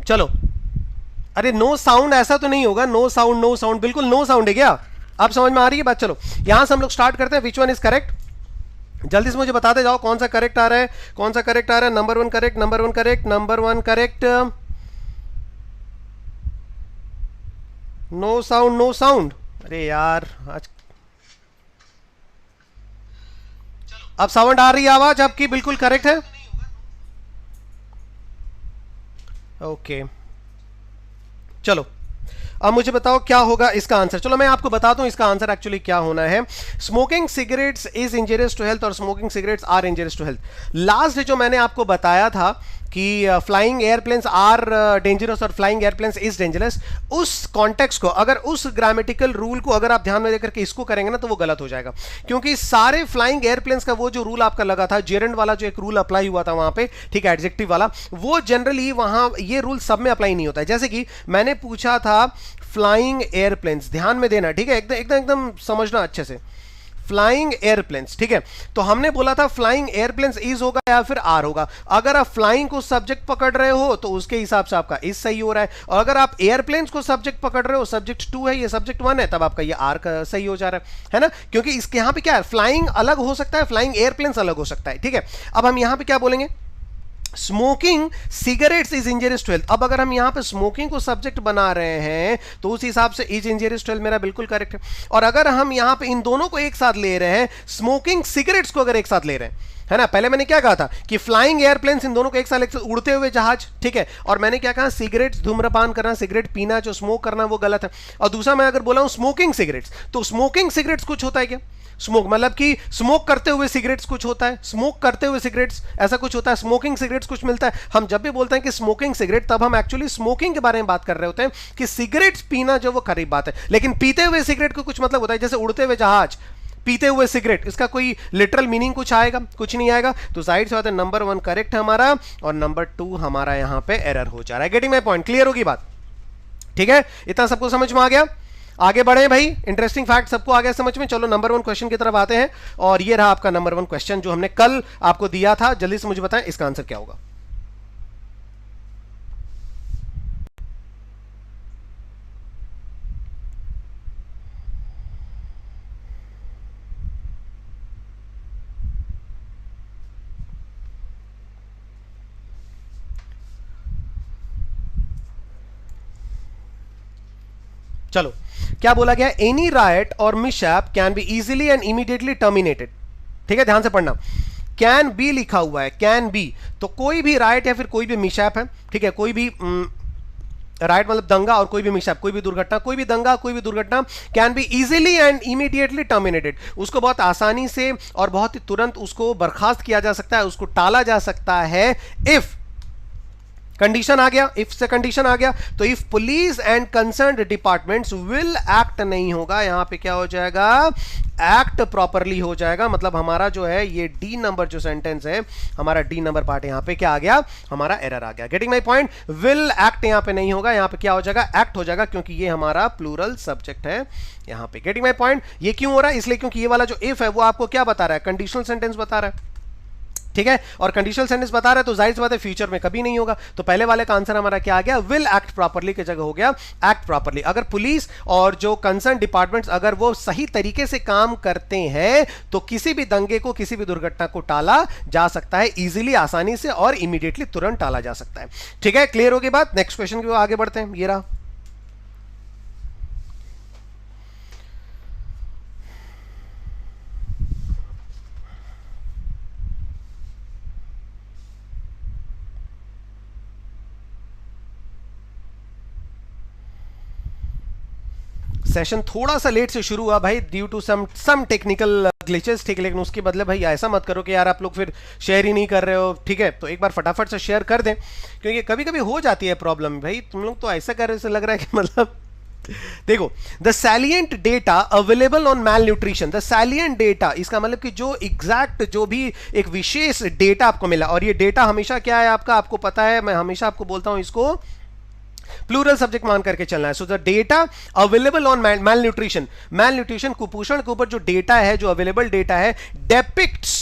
चलो, अरे no sound ऐसा तो नहीं होगा, नो साउंड बिल्कुल नो साउंड है क्या? आप समझ में आ रही है बात? चलो यहां से हम लोग स्टार्ट करते हैं। Which one is correct? जल्दी से मुझे बताते जाओ कौन सा करेक्ट आ रहा है, कौन सा करेक्ट आ रहा है। Number one correct, number one correct, number one correct. No sound, no sound. अरे यार आज अब साउंड आ रही है, आवाज आपकी बिल्कुल करेक्ट है। ओके चलो अब मुझे बताओ क्या होगा इसका आंसर। चलो मैं आपको बताता हूं इसका आंसर एक्चुअली क्या होना है। Smoking cigarettes is injurious to health और smoking cigarettes are injurious to health. Last जो मैंने आपको बताया था कि फ्लाइंग एयरप्लेन्स आर डेंजरस और फ्लाइंग एयरप्लेन्स इज डेंजरस, उस कॉन्टेक्स्ट को, अगर उस ग्रामेटिकल रूल को अगर आप ध्यान में लेकर के इसको करेंगे ना तो वो गलत हो जाएगा। क्योंकि सारे फ्लाइंग एयरप्लेन्स का वो जो रूल आपका लगा था, जेरेंट वाला जो एक रूल अप्लाई हुआ था वहां पे, ठीक है, एडजेक्टिव वाला, वो जनरली वहां ये रूल सब में अप्लाई नहीं होता है। जैसे कि मैंने पूछा था फ्लाइंग एयरप्लेन्स, ध्यान में देना, ठीक है, एकदम एकदम एकदम समझना अच्छे से। फ्लाइंग एयरप्लेन्स, ठीक है, तो हमने बोला था फ्लाइंग एयरप्लेन्स इज होगा या फिर आर होगा। अगर आप फ्लाइंग को सब्जेक्ट पकड़ रहे हो तो उसके हिसाब से आपका इज सही हो रहा है, और अगर आप एयरप्लेन्स को सब्जेक्ट पकड़ रहे हो, सब्जेक्ट 2 है, ये सब्जेक्ट 1 है, तब आपका ये आर का सही हो जा रहा है ना। क्योंकि इसके यहां पे क्या है, फ्लाइंग अलग हो सकता है, फ्लाइंग एयरप्लेन्स अलग हो सकता है, ठीक है। अब हम यहां पे क्या बोलेंगे, smoking cigarettes is injurious to health. अब अगर हम यहां पे स्मोकिंग को सब्जेक्ट बना रहे हैं तो उस हिसाब से इज इंजरियस टू हेल्थ मेरा बिल्कुल करेक्ट है। और अगर हम यहां पे इन दोनों को एक साथ ले रहे हैं, स्मोकिंग सिगरेट्स को अगर एक साथ ले रहे हैं, है ना, पहले मैंने क्या कहा था कि फ्लाइंग एयरप्लेन्स इन दोनों को एक साथ, उड़ते हुए जहाज, ठीक है, और मैंने क्या कहा, सिगरेट्स धूम्रपान करना, सिगरेट पीना, जो स्मोक करना वो गलत है। और दूसरा मैं अगर बोला हूं स्मोकिंग सिगरेट्स, तो स्मोकिंग सिगरेट्स कुछ होता है क्या? स्मोक मतलब कि स्मोक करते हुए सिगरेट्स कुछ होता है, स्मोक करते हुए सिगरेट्स ऐसा कुछ होता है, स्मोकिंग सिगरेट्स कुछ मिलता है। हम जब भी बोलते हैं कि स्मोकिंग सिगरेट, तब हम एक्चुअली स्मोकिंग के बारे में बात कर रहे होते हैं कि सिगरेट्स पीना जो वो करीब बात है। लेकिन पीते हुए सिगरेट को कुछ मतलब होता है, जैसे उड़ते हुए जहाज, पीते हुए सिगरेट, इसका कोई लिटरल मीनिंग कुछ आएगा? कुछ नहीं आएगा। तो जाहिर सी बात है नंबर 1 करेक्ट है हमारा, और नंबर 2 हमारा यहां पे एरर हो जा रहा है। Getting my point? क्लियर होगी बात? ठीक है, इतना सबको समझ में आ गया? आगे बढ़े भाई, इंटरेस्टिंग फैक्ट सबको आ गया समझ में। चलो नंबर 1 क्वेश्चन की तरफ आते हैं, और ये रहा आपका नंबर 1 क्वेश्चन जो हमने कल आपको दिया था। जल्दी से मुझे बताएं इसका आंसर क्या होगा। चलो क्या बोला गया, एनी राइट और mishap can be easily and immediately terminated. ठीक है, ध्यान से पढ़ना, कैन बी लिखा हुआ है, कैन बी, तो कोई भी राइट या फिर कोई भी मिसहैप है, ठीक है, कोई भी राइट मतलब दंगा, और कोई भी मिसहैप, कोई भी दुर्घटना, कोई भी दंगा, कोई भी दुर्घटना, can be easily and immediately terminated. उसको बहुत आसानी से और बहुत ही तुरंत उसको बर्खास्त किया जा सकता है, उसको टाला जा सकता है, इफ कंडीशन आ गया, इफ से कंडीशन आ गया, तो if police and concerned departments will act नहीं होगा, यहां पे क्या हो जाएगा, एक्ट प्रॉपरली हो जाएगा। मतलब हमारा जो है ये डी नंबर जो सेंटेंस है, हमारा डी नंबर पार्ट यहां पे क्या आ गया, हमारा एरर आ गया। Getting my point? Will act यहां पे नहीं होगा, यहां पे क्या हो जाएगा, एक्ट हो जाएगा, क्योंकि ये हमारा प्लूरल सब्जेक्ट है यहां पे। Getting my point? ये क्यों हो रहा है, इसलिए क्योंकि ये वाला जो इफ है वो आपको क्या बता रहा है, कंडीशनल सेंटेंस बता रहा है, ठीक है, और कंडीशनल सेंटेंस बता रहा है तो जाहिर सी बात है फ्यूचर में कभी नहीं होगा। तो पहले वाले का आंसर हमारा क्या आ गया, विल एक्ट प्रॉपरली की जगह हो गया एक्ट प्रॉपरली। अगर पुलिस और जो कंसर्न डिपार्टमेंट्स अगर वो सही तरीके से काम करते हैं तो किसी भी दंगे को, किसी भी दुर्घटना को टाला जा सकता है, इजीली, आसानी से और इमीडिएटली, तुरंत टाला जा सकता है। ठीक है, क्लियर होगी बात? नेक्स्ट क्वेश्चन की ओर आगे बढ़ते हैं। ये रहा, सेशन थोड़ा सा लेट से शुरू हुआ भाई, due to some technical glitches, ठीक है, लेकिन उसके बदले भाई ऐसा मत करो कि यार आप लोग फिर शेयर ही नहीं कर रहे हो, ठीक है, तो एक बार फटाफट से शेयर कर दें, क्योंकि कभी कभी हो जाती है प्रॉब्लम। भाई तुम लोग तो ऐसा कर रहे हो, लग रहा है कि मतलब देखो, the salient data available on malnutrition, the salient data, इसका मतलब कि जो एग्जैक्ट, जो भी एक विशेष डेटा आपको मिला, और ये डेटा हमेशा क्या है आपका, आपको पता है, मैं हमेशा आपको बोलता हूं इसको प्लूरल सब्जेक्ट मान करके चलना है। So the data available on malnutrition, malnutrition, कुपोषण के ऊपर जो डेटा है, जो अवेलेबल डेटा है, डेपिक्ट्स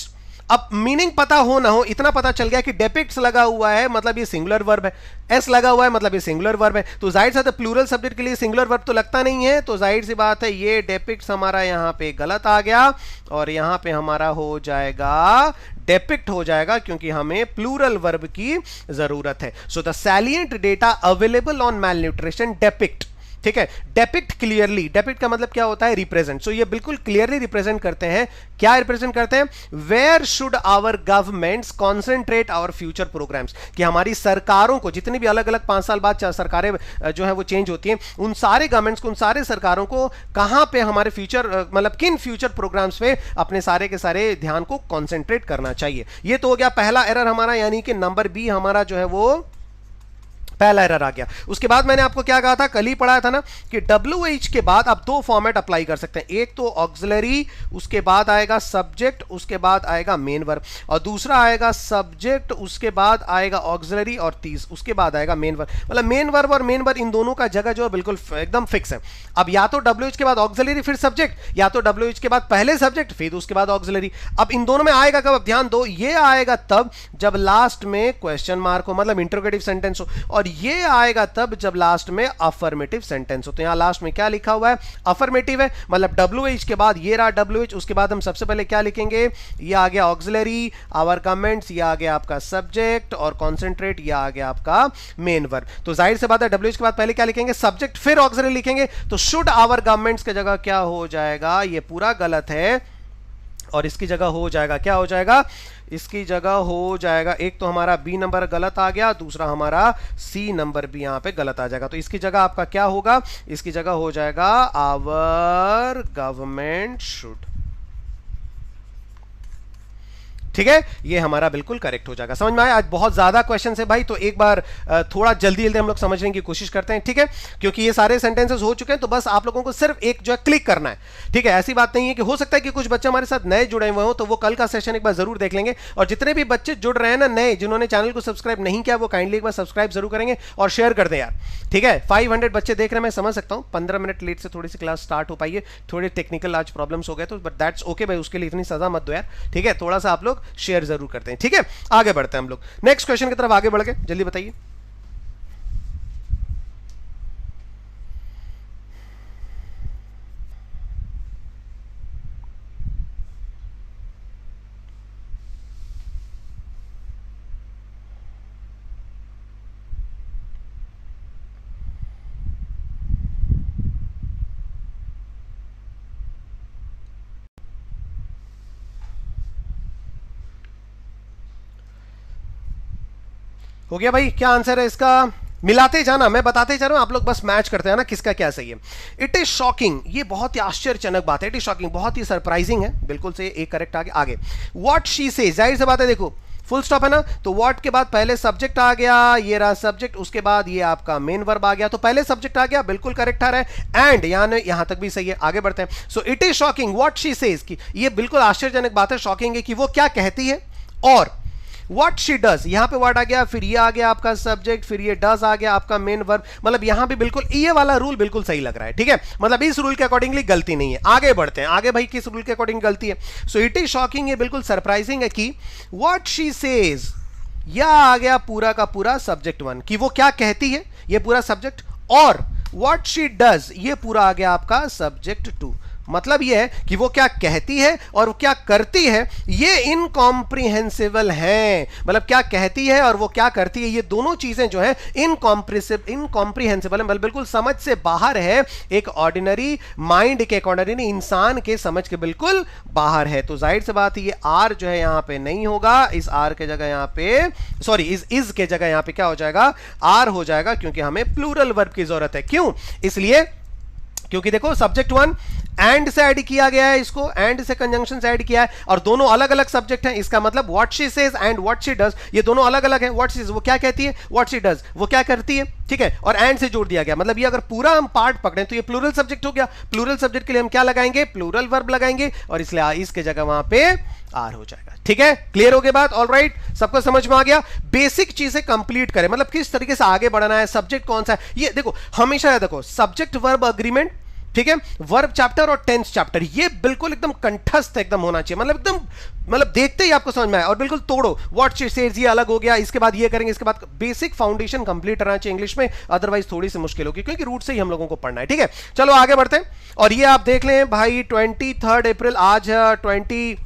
अब मीनिंग पता हो ना हो, इतना पता चल गया कि डेपिक्ट्स लगा हुआ है मतलब ये सिंगुलर वर्ब है, एस लगा हुआ है मतलब ये सिंगुलर वर्ब है, तो जाहिर सा तो प्लूरल सब्जेक्ट के लिए सिंगुलर वर्ब तो लगता नहीं है, तो जाहिर सी बात है ये डेपिक्ट्स हमारा यहां पे गलत आ गया और यहां पे हमारा हो जाएगा डेपिक्ट हो जाएगा, क्योंकि हमें प्लूरल वर्ब की जरूरत है। So the salient data available on malnutrition depict, ठीक है, डेपिक्ट क्लियरली, डेपिक्ट का मतलब क्या होता है, रिप्रेजेंट। सो ये बिल्कुल क्लियरली रिप्रेजेंट करते हैं, क्या रिप्रेजेंट करते हैं, where should our governments concentrate our future programmes, कि हमारी सरकारों को, जितनी भी अलग अलग 5 साल बाद सरकारें जो है वो चेंज होती हैं, उन सारे गवर्नमेंट्स को, उन सारे सरकारों को कहां पे हमारे फ्यूचर मतलब किन फ्यूचर प्रोग्राम्स पे अपने सारे के सारे ध्यान को कॉन्सेंट्रेट करना चाहिए। ये तो हो गया पहला एरर हमारा, यानी कि नंबर बी हमारा जो है वो पहला एरर आ गया। उसके बाद मैंने आपको क्या कहा था, कल ही पढ़ाया था ना कि WH के बाद आप 2 फॉर्मेट अप्लाई कर सकते हैं, एक तो ऑक्सिलरी, उसके बाद आएगा सब्जेक्ट, उसके बाद आएगा मेन वर्ब, और दूसरा आएगा सब्जेक्ट, उसके बाद आएगा ऑक्सिलरी, और उसके बाद आएगा मेन वर्ब। मतलब मेन वर्ब और मेन वर्ब इन दोनों का जगह जो है बिल्कुल एकदम फिक्स है। अब या तो WH के बाद ऑक्सिलरी फिर सब्जेक्ट, या तो WH के बाद पहले सब्जेक्ट फिर उसके बाद ऑक्सिलरी। अब इन दोनों में आएगा कब, अब ध्यान दो, ये आएगा तब जब लास्ट में क्वेश्चन मार्क हो, मतलब इंटरोगेटिव सेंटेंस हो, और ये आएगा तब जब लास्ट में अफर्मेटिव सेंटेंस हो। तो यहां लास्ट में क्या लिखा हुआ है, अफर्मेटिव है, मतलब WH के बाद ये रहा WH, उसके बाद हम सबसे पहले क्या लिखेंगे, ये आ गया ऑक्सिलरी, आवर कमेंट्स, ये आ गया आपका सब्जेक्ट, और कॉन्सेंट्रेट ये आ गया आपका मेन वर्ब। तो जाहिर सी बात है WH के बाद पहले क्या लिखेंगे, सब्जेक्ट, फिर ऑक्सिलरी लिखेंगे, तो शुड आवर गवर्नमेंट्स की जगह क्या हो जाएगा, ये पूरा गलत है, और इसकी जगह हो जाएगा, क्या हो जाएगा, इसकी जगह हो जाएगा, एक तो हमारा बी नंबर गलत आ गया, दूसरा हमारा सी नंबर भी यहां पे गलत आ जाएगा। तो इसकी जगह आपका क्या होगा, इसकी जगह हो जाएगा आवर गवर्नमेंट शुड, ठीक है, ये हमारा बिल्कुल करेक्ट हो जाएगा। समझ में आया, आज बहुत ज्यादा क्वेश्चन है भाई, तो एक बार थोड़ा जल्दी जल्दी हम लोग समझने की कोशिश करते हैं, ठीक है, क्योंकि ये सारे सेंटेंसेस हो चुके हैं, तो बस आप लोगों को सिर्फ एक जो है क्लिक करना है, ठीक है। ऐसी बात नहीं है कि हो सकता है कि कुछ बच्चे हमारे साथ नए जुड़े हुए हो, तो वो कल का सेशन एक बार जरूर देख लेंगे, और जितने भी बच्चे जुड़ रहे हैं ना नए, जिन्होंने चैनल को सब्सक्राइब नहीं किया, वो काइंडली एक बार सब्सक्राइब जरूर करेंगे और शेयर कर दें यार, ठीक है। 500 बच्चे देख रहे हैं, मैं समझ सकता हूं 15 मिनट लेट से थोड़ी सी क्लास स्टार्ट हो पाई है, थोड़े टेक्निकल आज प्रॉब्लम्स हो गए, तो बट दैट्स ओके भाई, उसके लिए इतनी सजा मत दो यार, ठीक है, थोड़ा सा आप लोग शेयर जरूर करते हैं, ठीक है। आगे बढ़ते हैं हम लोग नेक्स्ट क्वेश्चन की तरफ, आगे बढ़ के जल्दी बताइए। हो गया भाई, क्या आंसर है इसका, मिलाते जाना, मैं बताते जा रहा हूं, आप लोग बस मैच करते हैं ना किसका क्या सही है। इट इज शॉकिंग, ये बहुत ही आश्चर्यजनक बात है, इट इज शॉकिंग, बहुत ही सरप्राइजिंग है, बिल्कुल से एक करेक्ट आगे। व्हाट शी सेज, जाहिर सी बात है, देखो फुल स्टॉप है ना, तो व्हाट के बाद पहले सब्जेक्ट आ गया, ये रहा सब्जेक्ट, उसके बाद ये आपका मेन वर्ब आ गया, तो पहले सब्जेक्ट आ गया, बिल्कुल करेक्ट आ रहा है, एंड यहां तक भी सही है। आगे बढ़ते हैं। So it is shocking what she says, की ये बिल्कुल आश्चर्यजनक बात है, शॉकिंग है कि वो क्या कहती है, और व्हाट शी डज, यहां पे व्हाट आ गया, फिर ये आ गया आपका सब्जेक्ट, फिर ये डज आ गया आपका मेन वर्ब, मतलब यहां पे बिल्कुल ये वाला रूल बिल्कुल सही लग रहा है, ठीक है, मतलब इस रूल के अकॉर्डिंगली गलती नहीं है। आगे बढ़ते हैं, आगे भाई किस रूल के अकॉर्डिंग गलती है। सो इट इज शॉकिंग, ये बिल्कुल सरप्राइजिंग है कि व्हाट शी सेज, यह आ गया पूरा का पूरा सब्जेक्ट 1, कि वो क्या कहती है, ये पूरा सब्जेक्ट, और व्हाट शी डज, ये पूरा आ गया आपका सब्जेक्ट 2। मतलब यह है कि वो क्या कहती है और वो क्या करती है, ये इनकॉम्प्रिहेंसिबल है, मतलब क्या कहती है और वो क्या करती है, ये दोनों चीजें जो है इनकॉम्प्रिहेंसिबल है, मतलब बिल्कुल समझ से बाहर है, एक ऑर्डिनरी माइंड के, ऑर्डिनरी इंसान के समझ के बिल्कुल बाहर है। तो जाहिर सी बात है ये आर जो है यहां पे नहीं होगा, इस आर के जगह यहां पे, सॉरी इस के जगह यहां पे क्या हो जाएगा, आर हो जाएगा, क्योंकि हमें प्लूरल वर्ब की जरूरत है। क्यों, इसलिए क्योंकि देखो सब्जेक्ट 1 एंड से ऐड किया गया है, इसको एंड से कंजंक्शन से ऐड किया है, और दोनों अलग अलग सब्जेक्ट हैं, इसका मतलब what she says and what she does, ये दोनों अलग अलग हैं। व्हाट शी वो क्या कहती है, व्हाट शी डज वो क्या करती है, ठीक है, और एंड से जोड़ दिया गया, मतलब ये अगर पूरा हम पार्ट पकड़ें तो ये प्लूरल सब्जेक्ट हो गया। प्लूरल सब्जेक्ट के लिए हम क्या लगाएंगे, प्लूरल वर्ब लगाएंगे, और इसलिए इसके जगह वहां पे आर हो जाएगा। ठीक है, क्लियर हो गई बात, ऑलराइट, सबको समझ में आ गया। बेसिक चीजें कंप्लीट करें, मतलब किस तरीके से आगे बढ़ना है, सब्जेक्ट कौन सा है, ये देखो हमेशा याद रखो, सब्जेक्ट वर्ब अग्रीमेंट ठीक है, वर्ब चैप्टर और टेंस चैप्टर ये बिल्कुल एकदम कंठस्थ एकदम होना चाहिए, मतलब एकदम मतलब देखते ही आपको समझ में आए और बिल्कुल तोड़ो। व्हाट शी सेज ये अलग हो गया, इसके बाद ये करेंगे, इसके बाद बेसिक फाउंडेशन कंप्लीट रहना चाहिए इंग्लिश में, अदरवाइज थोड़ी सी मुश्किल होगी क्योंकि रूट से ही हम लोगों को पढ़ना है। ठीक है, चलो आगे बढ़ते हैं। और ये आप देख लें भाई 23 अप्रैल, आज 21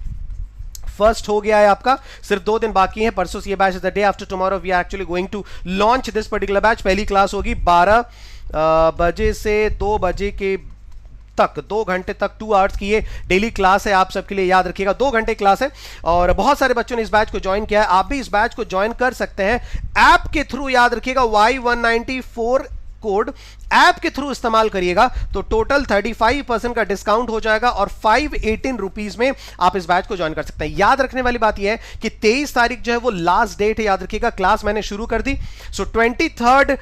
हो गया है आपका, सिर्फ 2 दिन बाकी हैं। परसों ये batch, the day after tomorrow we are actually going to launch this particular batch. पहली क्लास होगी 12 बजे से 2 बजे के तक, 2 घंटे तक, 2 आवर्स की ये डेली क्लास है आप सबके लिए, याद रखिएगा 2 घंटे क्लास है। और बहुत सारे बच्चों ने इस बैच को ज्वाइन किया है, आप भी इस बैच को ज्वाइन कर सकते हैं ऐप के थ्रू, याद रखिएगा Y194 कोड ऐप के थ्रू इस्तेमाल करिएगा तो टोटल 35% का डिस्काउंट हो जाएगा और 518 रुपीज में आप इस बैच को ज्वाइन कर सकते हैं। याद रखने वाली बात यह है कि 23 तारीख जो है वो लास्ट डेट है, याद रखिएगा, क्लास मैंने शुरू कर दी। सो 23rd,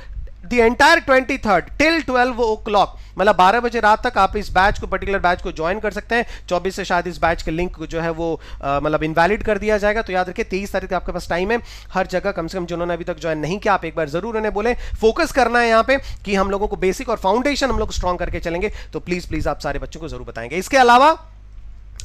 the entire 23rd till 12 o'clock, मतलब 12 बजे रात तक आप इस बैच को, पर्टिकुलर बैच को ज्वाइन कर सकते हैं। 24 से शायद इस बैच के लिंक जो है वो मतलब इनवैलिड कर दिया जाएगा। तो याद रखिए 23 तारीख आपके पास टाइम है। हर जगह कम से कम जिन्होंने अभी तक ज्वाइन नहीं किया, आप एक बार जरूर उन्हें बोले। फोकस करना है यहाँ पे कि हम लोगों को बेसिक और फाउंडेशन हम लोग स्ट्रॉन्ग करके चलेंगे, तो प्लीज प्लीज आप सारे बच्चों को जरूर बताएंगे। इसके अलावा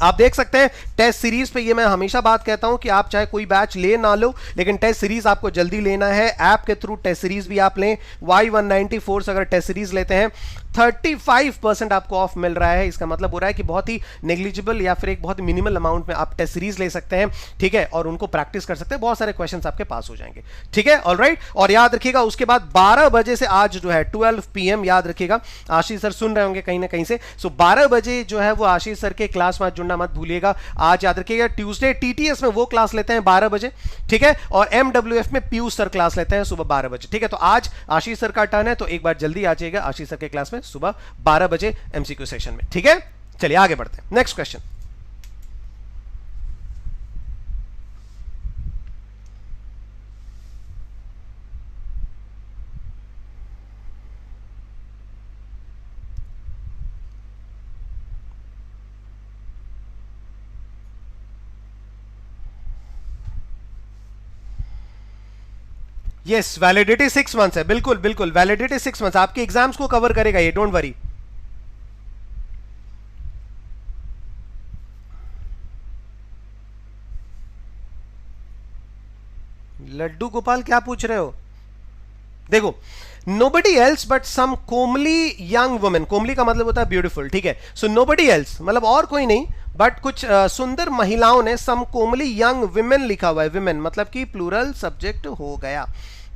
आप देख सकते हैं टेस्ट सीरीज पे, ये मैं हमेशा बात कहता हूं कि आप चाहे कोई बैच ले ना लो, लेकिन टेस्ट सीरीज आपको जल्दी लेना है। ऐप के थ्रू टेस्ट सीरीज भी आप लें। Y194 से अगर टेस्ट सीरीज लेते हैं 35% आपको ऑफ मिल रहा है। इसका मतलब हो रहा है कि बहुत ही नेग्लिजिबल या फिर एक बहुत ही मिनिमल अमाउंट में आप टेस्ट सीरीज ले सकते हैं, ठीक है, और उनको प्रैक्टिस कर सकते हैं। बहुत सारे क्वेश्चंस आपके पास हो जाएंगे, ठीक है, ऑलराइट। और याद रखिएगा उसके बाद 12 बजे से आज जो है 12 PM, याद रखिएगा, आशीष सर सुन रहे होंगे कहीं ना कहीं से, सो 12 बजे जो है वो आशीष सर के क्लास में जुड़ना मत भूलिएगा। आज याद रखिएगा ट्यूसडे TTS में वो क्लास लेते हैं 12 बजे, ठीक है, और MWF में पीयूष सर क्लास लेते हैं सुबह 12 बजे, ठीक है। तो आज आशीष सर का टर्न है, तो एक बार जल्दी आ जाइएगा आशीष सर के क्लास में सुबह 12 बजे MCQ सेशन में, ठीक है। चलिए आगे बढ़ते हैं, next question. Yes, validity 6 months है, बिल्कुल बिल्कुल, वैलिडिटी 6 मंथ्स, आपके एग्जाम्स को कवर करेगा ये, डोंट वरी। लड्डू गोपाल क्या पूछ रहे हो? देखो, nobody else but some Komali young woman, Komali का मतलब होता है ब्यूटीफुल, ठीक है। सो nobody else मतलब और कोई नहीं बट कुछ सुंदर महिलाओं ने सम कोमली यंग विमेन लिखा हुआ है। विमेन मतलब कि प्लूरल सब्जेक्ट हो गया,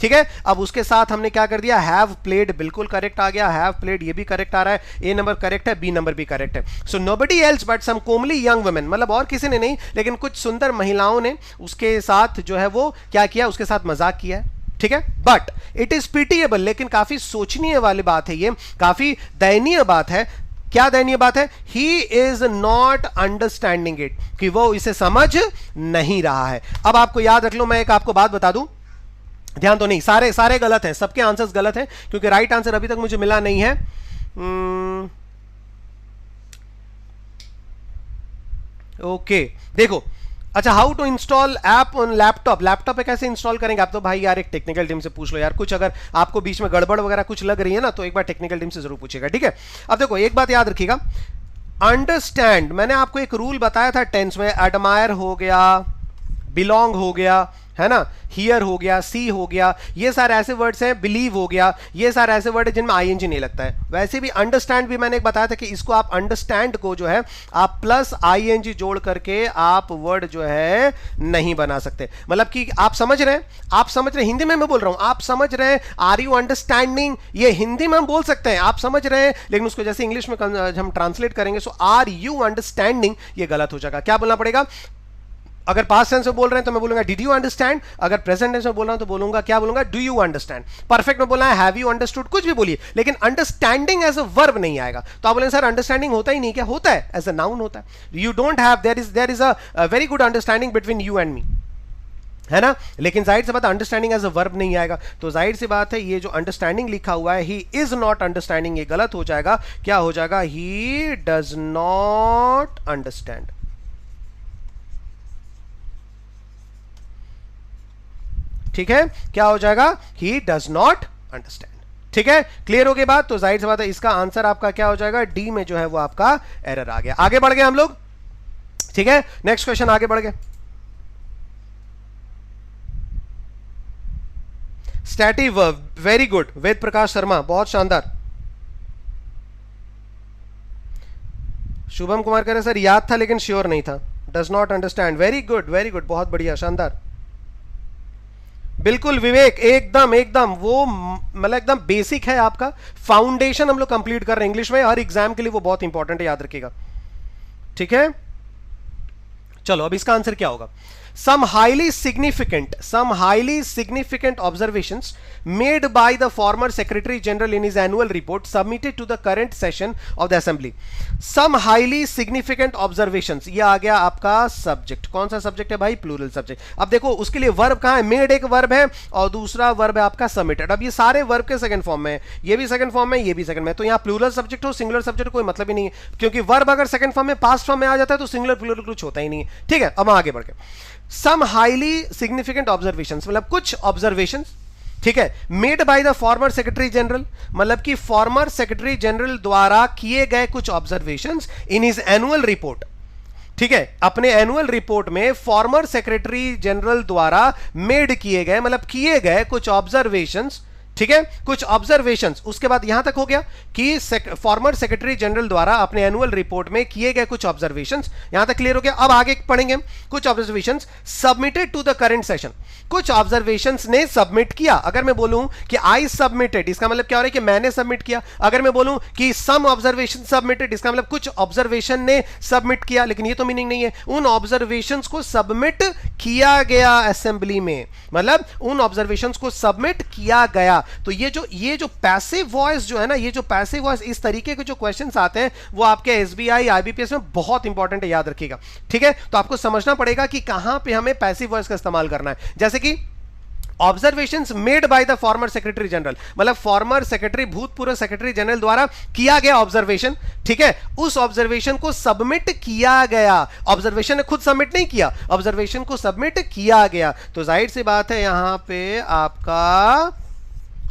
ठीक है। अब उसके साथ हमने क्या कर दिया, हैव प्लेड, बिल्कुल करेक्ट आ गया, हैव प्लेड ये भी करेक्ट आ रहा है, ए नंबर करेक्ट है, बी नंबर भी करेक्ट है। So nobody else but some comely young women, मतलब और किसी ने नहीं लेकिन कुछ सुंदर महिलाओं ने उसके साथ जो है वो क्या किया, उसके साथ मजाक किया है, ठीक है। बट इट इज पिटिएबल, लेकिन काफी सोचनीय वाली बात है, ये काफी दयनीय बात है। क्या दयनीय बात है? He is not understanding it, कि वो इसे समझ नहीं रहा है। अब आपको याद रख लो, मैं एक आपको बात बता दूं, ध्यान तो नहीं, सारे सारे गलत हैं, सबके आंसर्स गलत हैं क्योंकि राइट आंसर अभी तक मुझे मिला नहीं है। ओके देखो, अच्छा, how to install app on laptop, laptop पे कैसे इंस्टॉल करेंगे आप? तो भाई यार एक टेक्निकल टीम से पूछ लो यार, कुछ अगर आपको बीच में गड़बड़ वगैरह कुछ लग रही है ना, तो एक बार टेक्निकल टीम से जरूर पूछेगा, ठीक है। अब देखो एक बात याद रखिएगा, अंडरस्टैंड, मैंने आपको एक रूल बताया था टेंस में, एडमायर हो गया, बिलोंग हो गया, है ना, हियर हो गया, सी हो गया, ये सारे ऐसे वर्ड्स हैं, बिलीव हो गया, ये सारे ऐसे वर्ड है जिनमें आईएनजी नहीं लगता है। वैसे भी अंडरस्टैंड भी मैंने एक बताया था कि इसको आप अंडरस्टैंड को जो है आप प्लस आईएनजी जोड़ करके आप वर्ड जो है नहीं बना सकते। मतलब कि आप समझ रहे हैं, आप समझ रहे हैं, हिंदी में मैं बोल रहा हूं, आप समझ रहे हैं, आर यू अंडरस्टैंडिंग, ये हिंदी में हम बोल सकते हैं, आप समझ रहे हैं, लेकिन उसको जैसे इंग्लिश में हम ट्रांसलेट करेंगे, सो आर यू अंडरस्टैंडिंग, ये गलत हो जाएगा। क्या बोलना पड़ेगा? अगर पास्ट टेंस में बोल रहे हैं तो मैं बोलूंगा डिड यू अंडरस्टैंड, अगर प्रेजेंट टेंस में बोल रहा हूं तो बोलूंगा, क्या बोलूंगा, डू यू अंडरस्टैंड। परफेक्ट में बोलना है हैव यू अंडरस्टूड, कुछ भी बोलिए, लेकिन अंडरस्टैंडिंग एज अ वर्ब नहीं आएगा। तो आप बोलेंगे सर अंडरस्टैंडिंग होता ही नहीं, क्या होता है? एज अ नाउन होता है। You don't have, there is a very good understanding between you and me, है ना, लेकिन जाहिर सी बात अंडरस्टैंडिंग एज अ वर्ब नहीं आएगा। तो जाहिर सी बात है ये जो अंडरस्टैंडिंग लिखा हुआ है, ही इज नॉट अंडरस्टैंडिंग, ये गलत हो जाएगा। क्या हो जाएगा? ही डज नॉट अंडरस्टैंड, ठीक है। क्या हो जाएगा? ही डज नॉट अंडरस्टैंड, ठीक है, क्लियर हो गई बात? तो जाहिर सी बात है इसका आंसर आपका क्या हो जाएगा, डी में जो है वो आपका एरर आ गया। आगे बढ़ गए हम लोग, ठीक है, नेक्स्ट क्वेश्चन आगे बढ़ गए। स्टैटिव verb, very good Ved Prakash Sharma, बहुत शानदार। शुभम कुमार कह रहे सर याद था लेकिन श्योर नहीं था, does not understand, very good बहुत बढ़िया, शानदार, बिल्कुल विवेक, एकदम एकदम वो मतलब एकदम बेसिक है आपका, फाउंडेशन हम लोग कंप्लीट कर रहे हैं इंग्लिश में, हर एग्जाम के लिए वो बहुत इंपॉर्टेंट है, याद रखिएगा, ठीक है। चलो अब इसका आंसर क्या होगा, some highly significant observations made by the former secretary general in his annual report submitted to the current session of the assembly। some highly significant observations, ये आ गया आपका सब्जेक्ट, कौन सा सब्जेक्ट है भाई, प्लूरल सब्जेक्ट। अब देखो उसके लिए वर्ब कहां है, मेड एक वर्ब है और दूसरा वर्ब है आपका सबमिटेड। अब ये सारे वर्ब के सेकंड फॉर्म में है, ये भी सेकंड फॉर्म में, ये भी सेकंड में, तो यहां प्लूरल सब्जेक्ट हो सिंगुलर सब्जेक्ट कोई मतलब ही नहीं है, क्योंकि वर्ब अगर सेकंड फॉर्म में पास्ट फॉर्म में आ जाता है तो सिंगुलर प्लूरल कुछ होता ही नहीं है, ठीक है। अब आगे बढ़ के सम हाईली सिग्निफिकेंट ऑब्जर्वेशंस, मतलब कुछ ऑब्जर्वेशंस, ठीक है, made by the former secretary general, मतलब कि फॉर्मर सेक्रेटरी जनरल द्वारा किए गए कुछ ऑब्जर्वेशंस इन हिज एनुअल रिपोर्ट, ठीक है, अपने एनुअल रिपोर्ट में फॉर्मर सेक्रेटरी जनरल द्वारा मेड किए गए, मतलब किए गए कुछ ऑब्जर्वेशंस, ठीक है, कुछ ऑब्जर्वेशंस। उसके बाद यहां तक हो गया कि फॉर्मर सेक्रेटरी जनरल द्वारा अपने एनुअल रिपोर्ट में किए गए कुछ ऑब्जर्वेशंस, यहां तक क्लियर हो गया। अब आगे पढ़ेंगे कुछ observations submitted to the current session, कुछ ऑब्जर्वेशंस ने सबमिट किया। अगर मैं बोलूं कि आई सबमिटेड, इसका मतलब क्या हो रहा है कि मैंने सबमिट किया। अगर मैं बोलूं कि सम ऑब्जर्वेशन सबमिटेड, इसका मतलब कुछ ऑब्जर्वेशन ने सबमिट किया, लेकिन ये तो मीनिंग नहीं है, उन ऑब्जर्वेशंस को सबमिट किया गया असेंबली में, मतलब उन ऑब्जर्वेशंस को सबमिट किया गया। तो ये जो पैसिव वॉइस जो है ना, ये जो पैसिव वॉइस, इस तरीके के जो क्वेश्चंस आते हैं वो आपके एसबीआई आईबीपीएस में बहुत इंपॉर्टेंट है, याद रखिएगा, ठीक है। तो आपको समझना पड़ेगा कि कहां पे हमें पैसिव वॉइस का इस्तेमाल करना है। जैसे कि observations made by the former secretary general, मतलब फॉर्मर सेक्रेटरी, भूतपूर्व सेक्रेटरी जनरल द्वारा किया गया ऑब्जर्वेशन, ठीक है, उस ऑब्जर्वेशन को सबमिट किया गया। ऑब्जर्वेशन ने खुद सबमिट नहीं किया, ऑब्जर्वेशन को सबमिट किया गया। तो जाहिर सी बात है यहां पे आपका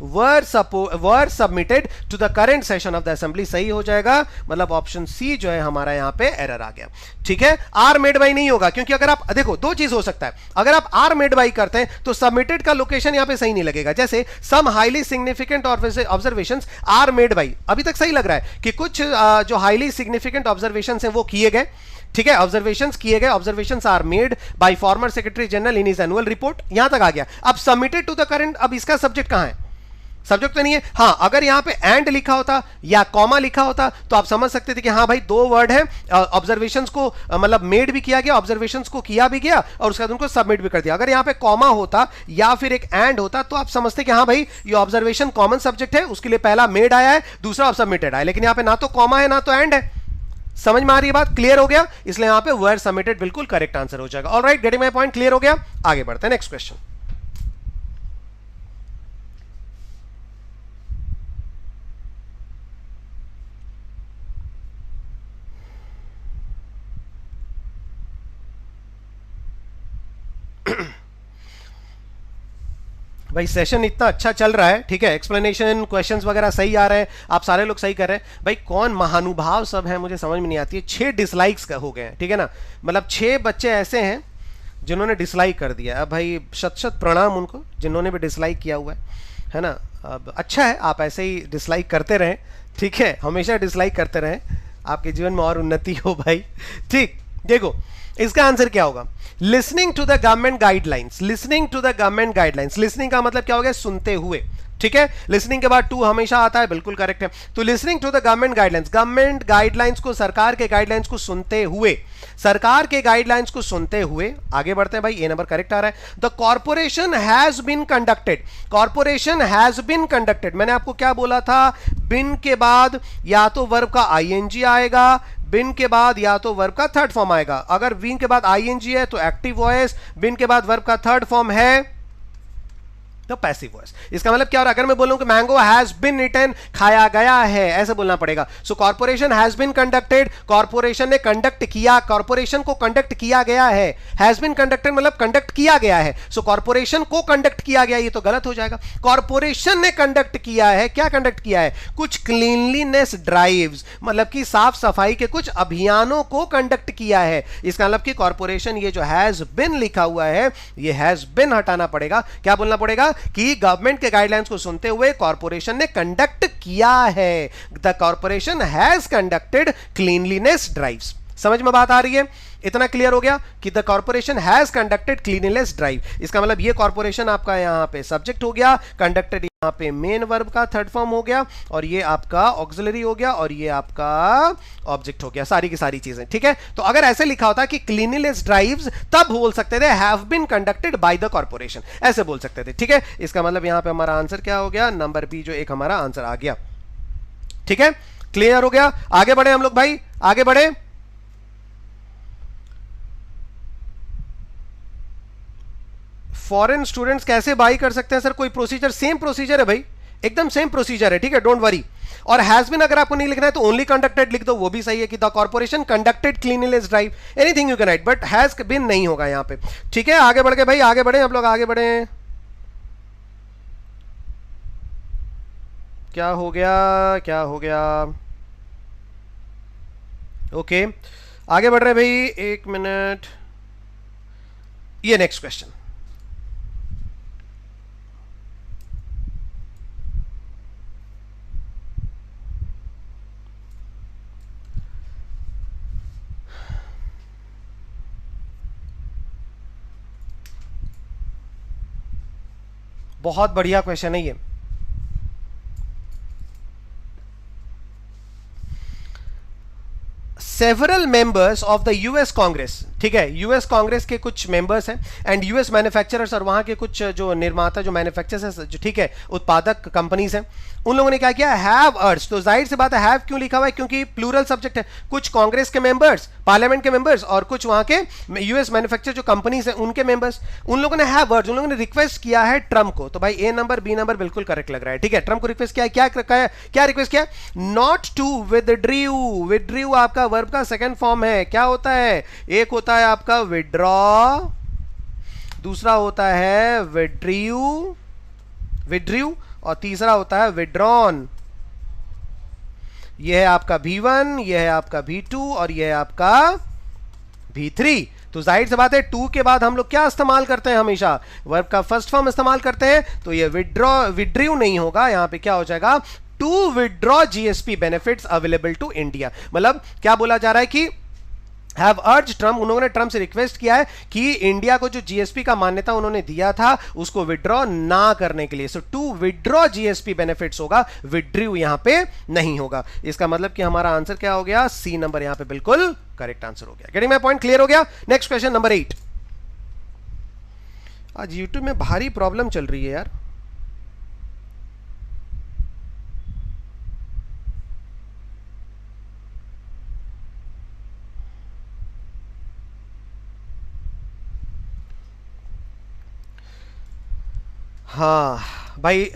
were submitted to the current session of the assembly सही हो जाएगा, मतलब ऑप्शन सी जो है हमारा यहां पे एरर आ गया, ठीक है। आर मेड बाई नहीं होगा, क्योंकि अगर आप देखो दो चीज हो सकता है, अगर आप आर मेड बाई करते हैं तो सबमिटेड का लोकेशन यहां पे सही नहीं लगेगा। जैसे some highly significant observations are made by, अभी तक सही लग रहा है कि कुछ जो हाईली सिग्निफिकेंट ऑब्जर्वेशंस हैं वो किए गए, ठीक है, ऑब्जर्वेशंस किए गए, observations are made by former secretary general in his annual report, यहां तक आ गया। अब सबमिटेड टू द करंट, अब इसका सब्जेक्ट कहां है, सब्जेक्ट तो नहीं है। हां, अगर यहां पे एंड लिखा होता या कॉमा लिखा होता तो आप समझ सकते थे कि हां भाई दो वर्ड है, ऑब्जर्वेशंस को मतलब मेड भी किया गया, ऑब्जर्वेशंस को किया भी गया और उसके बाद उनको सबमिट भी कर दिया। अगर यहां पे कॉमा होता या फिर एक एंड होता तो आप समझते कि हां भाई ये ऑब्जर्वेशन कॉमन सब्जेक्ट है, उसके लिए पहला मेड आया है, दूसरा सबमिटेड आया, लेकिन यहां पे ना तो कॉमा है ना तो एंड है। समझ में आ रही है बात, क्लियर हो गया, इसलिए यहां पे वर सबमिटेड बिल्कुल करेक्ट आंसर हो जाएगा। Alright, getting my point, clear हो गया। आगे बढ़ते हैं, नेक्स्ट क्वेश्चन। भाई सेशन इतना अच्छा चल रहा है, ठीक है, एक्सप्लेनेशन क्वेश्चंस वगैरह सही आ रहे हैं, आप सारे लोग सही कर रहे हैं। भाई कौन महानुभाव सब है मुझे समझ में नहीं आती है। 6 डिसलाइक्स हो गए हैं, ठीक है ना, मतलब 6 बच्चे ऐसे हैं जिन्होंने डिसलाइक कर दिया। अब भाई शत शत प्रणाम उनको जिन्होंने भी डिसलाइक किया हुआ है ना। अब अच्छा है, आप ऐसे ही डिसलाइक करते रहें, ठीक है, हमेशा डिसलाइक करते रहें, आपके जीवन में और उन्नति हो भाई, ठीक। देखो इसका आंसर क्या होगा, listening to the government guidelines, listening to the government guidelines, listening का मतलब क्या हो गया, सुनते हुए, ठीक है, लिसनिंग के बाद टू हमेशा आता है, बिल्कुल करेक्ट है। तो listening to the government guidelines, government guidelines को, सरकार के गाइडलाइंस को सुनते हुए, सरकार के गाइडलाइंस को सुनते हुए आगे बढ़ते हैं भाई, ये नंबर करेक्ट आ रहा है। The corporation has been conducted, corporation has been conducted, मैंने आपको क्या बोला था, बिन के बाद या तो वर्ब का आईएनजी आएगा, बिन के बाद या तो वर्ब का थर्ड फॉर्म आएगा। अगर बिन के बाद आईएनजी है तो एक्टिव वॉइस, बिन के बाद वर्ब का थर्ड फॉर्म है तो पैसिव वॉइस। इसका मतलब क्या हो रहा है, अगर मैं बोलूं कि मैंगो हैज बीन इटन, खाया गया है, ऐसे बोलना पड़ेगा। So corporation has been conducted, corporation ने कंडक्ट किया, कॉर्पोरेशन को कंडक्ट किया गया है। हैज बीन कंडक्टेड मतलब कंडक्ट किया गया है। सो कॉर्पोरेशन को कंडक्ट किया गया, ये तो गलत हो जाएगा। कॉर्पोरेशन ने कंडक्ट किया है, क्या कंडक्ट किया है, कुछ क्लीनलीनेस ड्राइव्स, मतलब कि साफ सफाई के कुछ अभियानों को कंडक्ट किया है। इसका मतलब कि कॉर्पोरेशन, ये जो हैज बीन लिखा हुआ है, ये हैज बीन हटाना पड़ेगा। क्या बोलना पड़ेगा कि गवर्नमेंट के गाइडलाइंस को सुनते हुए कॉर्पोरेशन ने कंडक्ट किया है। The corporation has conducted cleanliness drives. समझ में बात आ रही है? इतना क्लियर हो गया कि the corporation has conducted cleanliness drive. इसका मतलब ये कॉर्पोरेशन आपका यहां पे सब्जेक्ट हो गया, कंडक्टेड यहां पे मेन वर्ब का थर्ड फॉर्म हो गया, और ये आपका ऑक्सिलरी हो गया, और ये आपका ऑब्जेक्ट हो गया, सारी की सारी चीजें। ठीक है, तो अगर ऐसे लिखा होता कि क्लीनलीनेस ड्राइव्स, तब बोल सकते थे have been conducted by the corporation, ऐसे बोल सकते थे। ठीक है, इसका मतलब यहां पे हमारा आंसर क्या हो गया, नंबर बी जो एक हमारा आंसर आ गया। ठीक है, क्लियर हो गया। आगे बढ़े हम लोग भाई, आगे बढ़े। फॉरेन स्टूडेंट्स कैसे बाई कर सकते हैं सर? कोई प्रोसीजर? सेम प्रोसीजर है भाई, एकदम सेम प्रोसीजर है। ठीक है, डोंट वरी। और हैज बीन अगर आपको नहीं लिखना है तो ओनली कंडक्टेड लिख दो, वो भी सही है कि the corporation conducted cleanliness drive, anything you can write, but has been नहीं होगा यहां पे। ठीक है, आगे बढ़ के भाई, आगे बढ़े हम लोग, आगे बढ़े। क्या हो गया, क्या हो गया? ओके, आगे बढ़ रहे भाई, एक मिनट। ये नेक्स्ट क्वेश्चन, बहुत बढ़िया क्वेश्चन है ये। Several members of the US Congress, ठीक है, यूएस कांग्रेस के कुछ मेंबर्स हैं, एंड यूएस मैन्युफैक्चरर्स, और वहां के कुछ जो निर्माता, जो मैन्युफैक्चरर्स हैं, जो ठीक है, उत्पादक कंपनीज हैं, उन लोगों ने क्या किया, हैव अर्ज। तो जाहिर सी बात है, हैव क्यों लिखा हुआ है, क्योंकि प्लूरल सब्जेक्ट है। कुछ कांग्रेस के मेंबर्स, पार्लियामेंट के मेंबर्स, और कुछ वहां के यूएस मैन्युफैक्चर जो कंपनीज हैं उनके मेंबर्स, उन लोगों ने हैव अर्ज, उन लोगों ने रिक्वेस्ट किया है ट्रम्प को। तो भाई ए नंबर, बी नंबर बिल्कुल करेक्ट लग रहा है। ठीक है, ट्रम्प को रिक्वेस्ट किया है, क्या रिक्वेस्ट किया, नॉट टू विदड्रू। विदड्रू आपका वर्ब का सेकंड फॉर्म है। क्या होता है, एक होता है आपका विड्रॉ, दूसरा होता है विड्रू, और तीसरा होता है विड्रॉन। यह है आपका V1, यह है आपका V2, और यह है आपका V3। तो जाहिर सी बात है, टू के बाद हम लोग क्या इस्तेमाल करते हैं, हमेशा वर्ब का फर्स्ट फॉर्म इस्तेमाल करते हैं। तो ये विड्रू नहीं होगा, यहां पे क्या हो जाएगा, to withdraw GSP benefits available to India. मतलब क्या बोला जा रहा है कि हैव अर्ज ट्रम्प, उन लोगों ने ट्रम्प से रिक्वेस्ट किया है कि इंडिया को जो जीएसपी का मान्यता उन्होंने दिया था उसको विड्रॉ ना करने के लिए। सो टू विड्रॉ जीएसपी बेनिफिट्स होगा, विड्रू यहां पे नहीं होगा। इसका मतलब कि हमारा आंसर क्या हो गया, सी नंबर यहां पे बिल्कुल करेक्ट आंसर हो गया। गेटिंग माय पॉइंट, क्लियर हो गया। Next question number 8। आज यूट्यूब में भारी प्रॉब्लम चल रही है यार। हाँ भाई,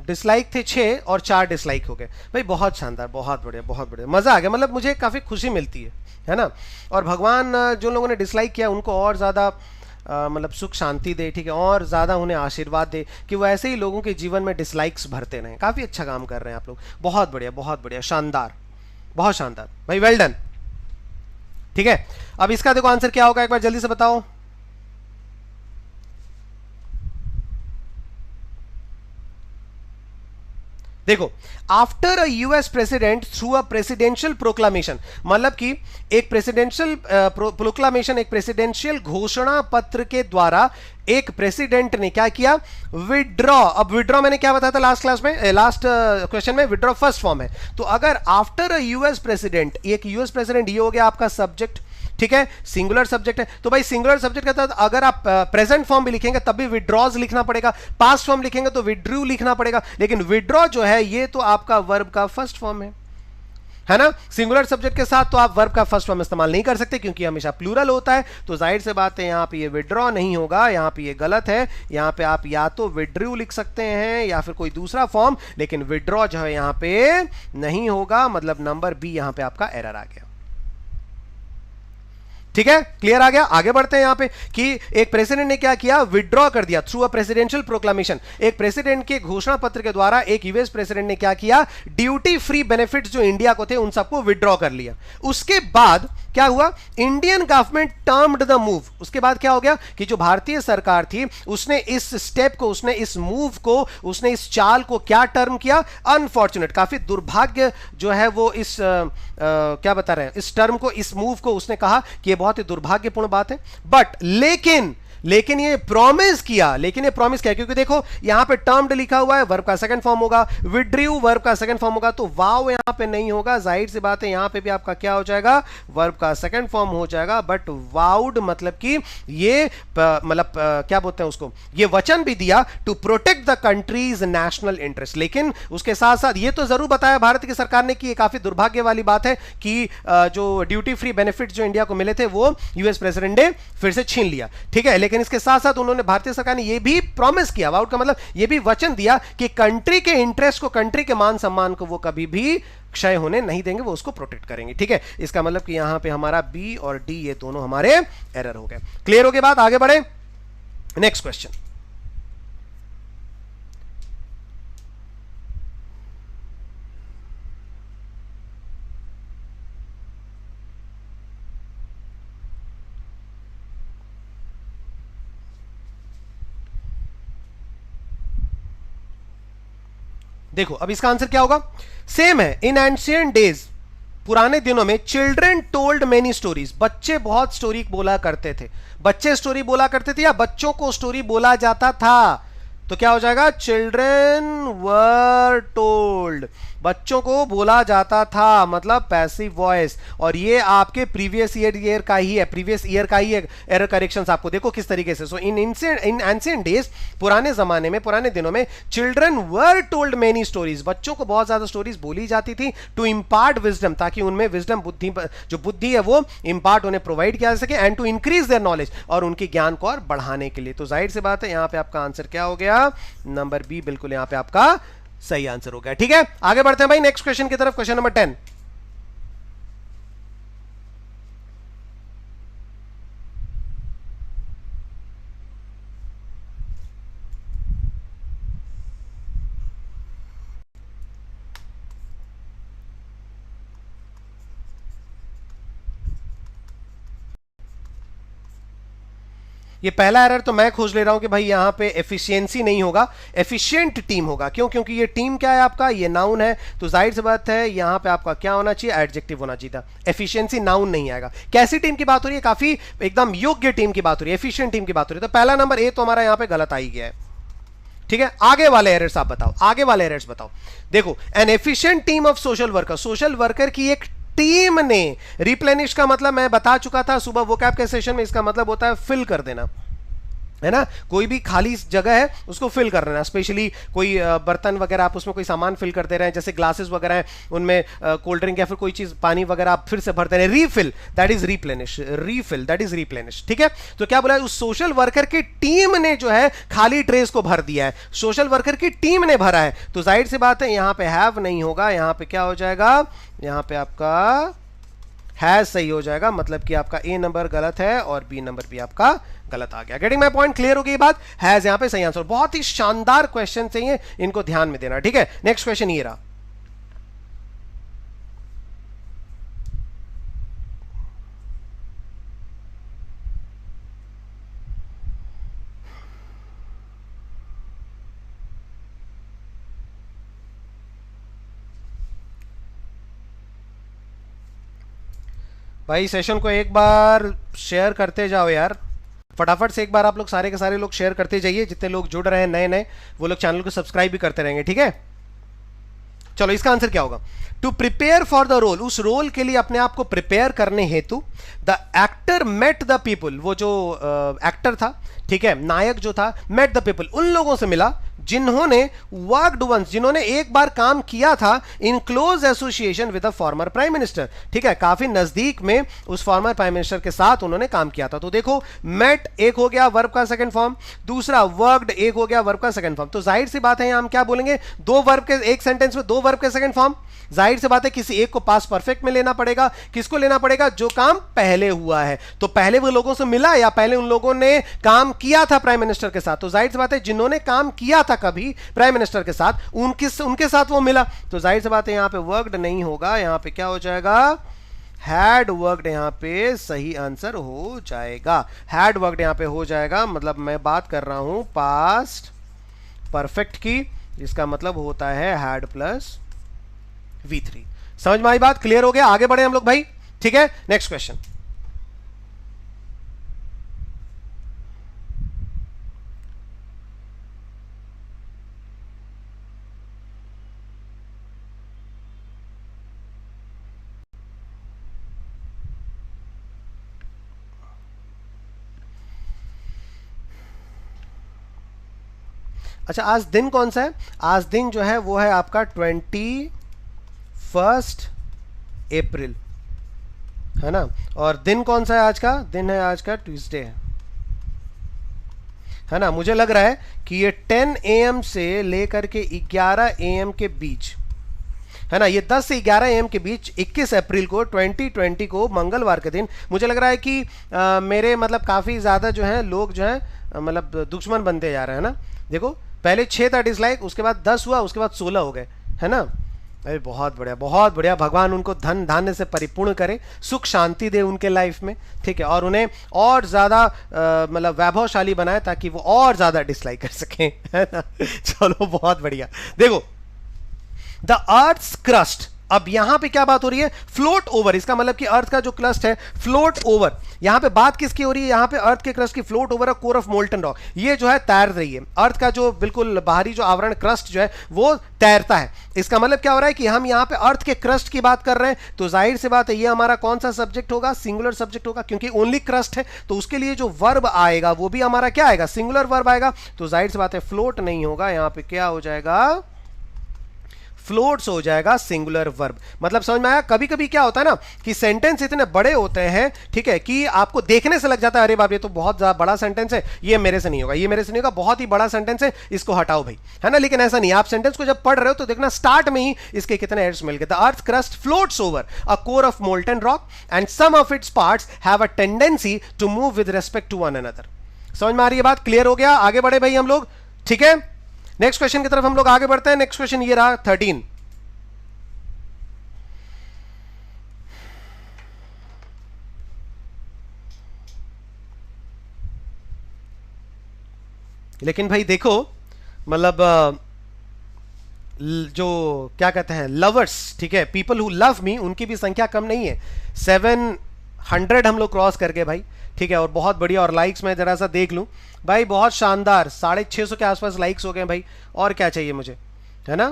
डिसलाइक थे 6 और 4 डिसलाइक हो गए भाई। बहुत शानदार, बहुत बढ़िया, बहुत बढ़िया, मज़ा आ गया। मतलब मुझे काफ़ी खुशी मिलती है ना। और भगवान जो लोगों ने डिसलाइक किया उनको और ज़्यादा मतलब सुख शांति दे, ठीक है, और ज़्यादा उन्हें आशीर्वाद दे कि वो ऐसे ही लोगों के जीवन में डिसलाइक्स भरते रहें। काफ़ी अच्छा काम कर रहे हैं आप लोग, बहुत बढ़िया, बहुत बढ़िया, शानदार, बहुत शानदार भाई, वेल डन। ठीक है, अब इसका देखो आंसर क्या होगा, एक बार जल्दी से बताओ। देखो, after a US president through a presidential proclamation, मतलब कि एक प्रेसिडेंशियल प्रोक्लामेशन, एक प्रेसिडेंशियल घोषणा पत्र के द्वारा एक प्रेसिडेंट ने क्या किया, विड्रॉ। अब विड्रॉ मैंने क्या बताया था लास्ट क्लास में, लास्ट क्वेश्चन में, विड्रॉ फर्स्ट फॉर्म है। तो अगर आफ्टर अ यूएस प्रेसिडेंट, एक यूएस प्रेसिडेंट, ये हो गया आपका सब्जेक्ट, ठीक है, सिंगुलर सब्जेक्ट है। तो भाई सिंगुलर सब्जेक्ट के साथ अगर आप प्रेजेंट फॉर्म भी लिखेंगे तब भी विड्रॉज लिखना पड़ेगा, पास्ट फॉर्म लिखेंगे तो विड्रू लिखना पड़ेगा, लेकिन विड्रॉ जो है ये तो आपका वर्ब का फर्स्ट फॉर्म है। है ना। सिंगुलर सब्जेक्ट के साथ तो आप वर्ब का फर्स्ट फॉर्म इस्तेमाल नहीं कर सकते क्योंकि हमेशा प्लूरल होता है, तो जाहिर से बात है यहां पे ये विड्रॉ नहीं होगा, यहां पे ये गलत है। यहां पे आप या तो विड्रू लिख सकते हैं या फिर कोई दूसरा फॉर्म, लेकिन विड्रॉ जो है यहां पे नहीं होगा, मतलब नंबर बी यहां पे आपका एरर आ गया। ठीक है, क्लियर आ गया। आगे बढ़ते हैं यहां पे कि एक प्रेसिडेंट ने क्या किया, विड्रॉ कर दिया थ्रू अ प्रेसिडेंशियल प्रोक्लामेशन। एक प्रेसिडेंट के घोषणा पत्र के द्वारा एक यूएस प्रेसिडेंट ने क्या किया, ड्यूटी फ्री बेनिफिट्स जो इंडिया को थे उन सबको विड्रॉ कर लिया। उसके बाद क्या हुआ, Indian government termed the move. उसके बाद क्या हो गया कि जो भारतीय सरकार थी उसने इस स्टेप को, उसने इस मूव को, उसने इस चाल को क्या टर्म किया, अनफॉर्चुनेट, काफी दुर्भाग्य जो है वो इस क्या बता रहे हैं, इस टर्म को, इस मूव को उसने कहा कि ये बहुत ही दुर्भाग्यपूर्ण बात है। बट लेकिन ये प्रॉमिस किया, क्योंकि देखो यहां पे टर्म्ड लिखा हुआ है, वर्ब का सेकंड फॉर्म होगा, विड्रू वर्ब का सेकंड फॉर्म होगा, तो वाव यहां पे नहीं होगा। जाहिर सी बात है यहां पे भी आपका क्या हो जाएगा, वर्ब का सेकंड फॉर्म हो जाएगा। बट वाउड मतलब कि ये मतलब क्या बोलते हैं उसको, ये वचन भी दिया to protect the country's national interest. लेकिन उसके साथ साथ ये तो जरूर बताया भारत की सरकार ने कि ये काफी दुर्भाग्य वाली बात है कि जो ड्यूटी फ्री बेनिफिट जो इंडिया को मिले थे वो यूएस प्रेसिडेंट ने फिर से छीन लिया। ठीक है, लेकिन इसके साथ साथ उन्होंने, भारतीय सरकार ने यह भी प्रॉमिस किया, वाउट का मतलब यह भी वचन दिया कि कंट्री के इंटरेस्ट को, कंट्री के मान सम्मान को वो कभी भी क्षय होने नहीं देंगे, वो उसको प्रोटेक्ट करेंगे। ठीक है, इसका मतलब कि यहां पे हमारा बी और डी ये दोनों हमारे एरर हो गए। क्लियर हो गए बात, आगे बढ़े नेक्स्ट क्वेश्चन। देखो अब इसका आंसर क्या होगा, सेम है। इन एंशिएंट डेज, पुराने दिनों में, चिल्ड्रन टोल्ड मेनी स्टोरीज, बच्चे बहुत स्टोरी बोला करते थे। बच्चे स्टोरी बोला करते थे या बच्चों को स्टोरी बोला जाता था, तो क्या हो जाएगा, चिल्ड्रन वर टोल्ड, बच्चों को बोला जाता था, मतलब पैसिव वॉइस। और ये आपके प्रीवियस ईयर का ही है, प्रीवियस ईयर का ही है एरर करेक्शंस आपको देखो किस तरीके से। सो इन एंशिएंट डेज, पुराने जमाने में, पुराने दिनों में, children were told many stories, बच्चों को बहुत ज्यादा स्टोरीज बोली जाती थी, टू इम्पार्ट विजडम, ताकि उनमें विजडम, बुद्धि, जो बुद्धि है वो इम्पार्ट उन्हें प्रोवाइड किया जा सके, and to increase their knowledge, और उनके ज्ञान को और बढ़ाने के लिए। तो जाहिर सी बात है यहां पे आपका आंसर क्या हो गया, नंबर बी बिल्कुल यहां पे आपका सही आंसर हो गया। ठीक है, आगे बढ़ते हैं भाई नेक्स्ट क्वेश्चन की तरफ, क्वेश्चन नंबर 10। ये पहला एरर तो मैं खोज ले रहा हूं कि भाई यहां पे एफिशिएंसी नहीं होगा, एफिशिएंट टीम होगा। क्यों, क्योंकि ये टीम क्या है आपका, ये नाउन है, तो जाहिर सी बात है यहां पे आपका क्या होना चाहिए, एडजेक्टिव होना चाहिए था। एफिशिएंसी नाउन नहीं आएगा। कैसी टीम की बात हो रही है, काफी एकदम योग्य टीम की बात हो रही है, एफिशिएंट टीम की बात हो रही है। तो पहला नंबर ए तो हमारा यहां पे गलत आ ही गया है। ठीक है, आगे वाले एरर्स आप बताओ, आगे वाले एरर्स बताओ। देखो, N efficient team of social worker, social worker की एक टीम ने, रिप्लेनिश का मतलब मैं बता चुका था सुबह वोकैब के सेशन में, इसका मतलब होता है फिल कर देना, है ना। कोई भी खाली जगह है उसको फिल कर देना, स्पेशली कोई बर्तन वगैरह आप उसमें कोई सामान फिल कर दे रहे हैं, जैसे ग्लासेस वगैरह हैं उनमें कोल्ड ड्रिंक या फिर कोई चीज, पानी वगैरह आप फिर से भर दे रहे हैं, refill, that is replenish, refill that is replenish. ठीक है, तो क्या बोला है, उस सोशल वर्कर की टीम ने जो है खाली ट्रेस को भर दिया है, सोशल वर्कर की टीम ने भरा है, तो जाहिर सी बात है यहां पे हैव नहीं होगा, यहां पे क्या हो जाएगा, यहां पे आपका हैज सही हो जाएगा, मतलब कि आपका ए नंबर गलत है और बी नंबर भी आपका गलत आ गया। गेटिंग माय पॉइंट, क्लियर हो गई बात, हैज यहां पे सही आंसर। बहुत ही शानदार क्वेश्चन चाहिए, इनको ध्यान में देना। ठीक है, नेक्स्ट क्वेश्चन ये रहा, भाई सेशन को एक बार शेयर करते जाओ यार, फटाफट से एक बार आप लोग सारे के सारे लोग शेयर करते जाइए, जितने लोग जुड़ रहे हैं नए नए वो लोग चैनल को सब्सक्राइब भी करते रहेंगे। ठीक है, चलो इसका आंसर क्या होगा, to prepare for the role, उस रोल के लिए अपने आप को प्रिपेयर करने हेतु, the actor met the people, वो जो एक्टर था, ठीक है, नायक जो था, मेट द पीपल, उन लोगों से मिला, जिन्होंने वर्कड वंस, जिन्होंने एक बार काम किया था in close association with the former prime minister, ठीक है, काफी नजदीक में उस फॉर्मर प्राइम मिनिस्टर के साथ उन्होंने काम किया था। तो देखो मेट एक हो गया वर्ब का सेकंड फॉर्म, दूसरा वर्कड एक हो गया वर्ब का सेकंड फॉर्म। तो जाहिर सी बात है यहां हम क्या बोलेंगे, दो वर्ब के एक सेंटेंस में दो वर्ब के सेकंड फॉर्म, जाहिर सी बात है किसी एक को पास्ट परफेक्ट में लेना पड़ेगा। किसको लेना पड़ेगा, जो काम पहले हुआ है। तो पहले वो लोगों से मिला या पहले उन लोगों ने काम किया था प्राइम मिनिस्टर के साथ, तो जाहिर सी बात है जिन्होंने काम किया था कभी प्राइम मिनिस्टर के साथ उनके साथ वो मिला। तो जाहिर सी बात है यहां पे वर्कड नहीं होगा, यहां पे क्या हो जाएगा, हैड वर्कड यहां पे सही आंसर हो जाएगा। हैड वर्कड यहां पे हो जाएगा, मतलब मैं बात कर रहा हूं पास्ट परफेक्ट की, जिसका मतलब होता है हैड प्लस V3। समझ में आई बात, क्लियर हो गया, आगे बढ़े हम लोग भाई, ठीक है। नेक्स्ट क्वेश्चन, अच्छा आज दिन कौन सा है, आज दिन जो है वो है आपका 21 अप्रैल, है ना। और दिन कौन सा है आज का, दिन है आज का ट्यूसडे है ना। मुझे लग रहा है कि ये 10 AM से लेकर के 11 AM के बीच, है ना, ये 10 से 11 AM के बीच 21 अप्रैल को 2020 को मंगलवार के दिन, मुझे लग रहा है कि मेरे मतलब काफ़ी ज़्यादा जो है लोग जो है मतलब दुश्मन बनते जा रहे हैं ना। देखो पहले 6 था डिसलाइक, उसके बाद 10 हुआ, उसके बाद 16 हो गए, है ना। अरे बहुत बढ़िया बहुत बढ़िया, भगवान उनको धन धान्य से परिपूर्ण करे, सुख शांति दे उनके लाइफ में, ठीक है, और उन्हें और ज़्यादा मतलब वैभवशाली बनाए ताकि वो और ज़्यादा डिसलाइक कर सकें, है ना। चलो बहुत बढ़िया। देखो द अर्थ्स क्रस्ट, अब यहां पे क्या बात हो रही है, फ्लोट ओवर, इसका मतलब कि अर्थ का जो क्रस्ट है फ्लोट ओवर, यहां पे बात किसकी हो रही है, यहां पे अर्थ के क्रस्ट की फ्लोट ओवर है कोर ऑफ मोल्टन रॉक, ये जो है तैर रही है, अर्थ का जो बिल्कुल बाहरी जो आवरण क्रस्ट जो है वो तैरता है। इसका मतलब क्या हो रहा है कि हम यहां पे अर्थ के क्रस्ट की बात कर रहे हैं, तो जाहिर सी बात है ये हमारा कौन सा सब्जेक्ट होगा, सिंगुलर सब्जेक्ट होगा, क्योंकि ओनली क्रस्ट है, तो उसके लिए जो वर्ब आएगा वो भी हमारा क्या आएगा, सिंगुलर वर्ब आएगा। तो जाहिर सी बात है फ्लोट नहीं होगा, यहां पे क्या हो जाएगा, फ्लोट्स हो जाएगा सिंगुलर वर्ब। मतलब समझ में आया। कभी कभी क्या होता है ना कि सेंटेंस इतने बड़े होते हैं, ठीक है, कि आपको देखने से लग जाता है अरे बाप ये तो बहुत बड़ा सेंटेंस है, ये मेरे से नहीं होगा, ये मेरे से नहीं होगा, बहुत ही बड़ा सेंटेंस है, इसको हटाओ भाई, है ना। लेकिन ऐसा नहीं, आप सेंटेंस को जब पढ़ रहे हो तो देखना स्टार्ट में ही इसके कितने एड्स मिल गए। The earth crust floats over a core of molten rock and some of its parts have a tendency to move with respect to one another. समझ में आ रही है बात, क्लियर हो गया, आगे बढ़े भाई हम लोग, ठीक है। नेक्स्ट क्वेश्चन की तरफ हम लोग आगे बढ़ते हैं। नेक्स्ट क्वेश्चन ये रहा 13, लेकिन भाई देखो मतलब जो क्या कहते हैं लवर्स, ठीक है, पीपल हु लव मी, उनकी भी संख्या कम नहीं है, 700 हम लोग क्रॉस कर गए भाई, ठीक है, और बहुत बढ़िया। और लाइक्स मैं जरा सा देख लूं भाई, बहुत शानदार, 650 के आसपास लाइक्स हो गए भाई, और क्या चाहिए मुझे, है ना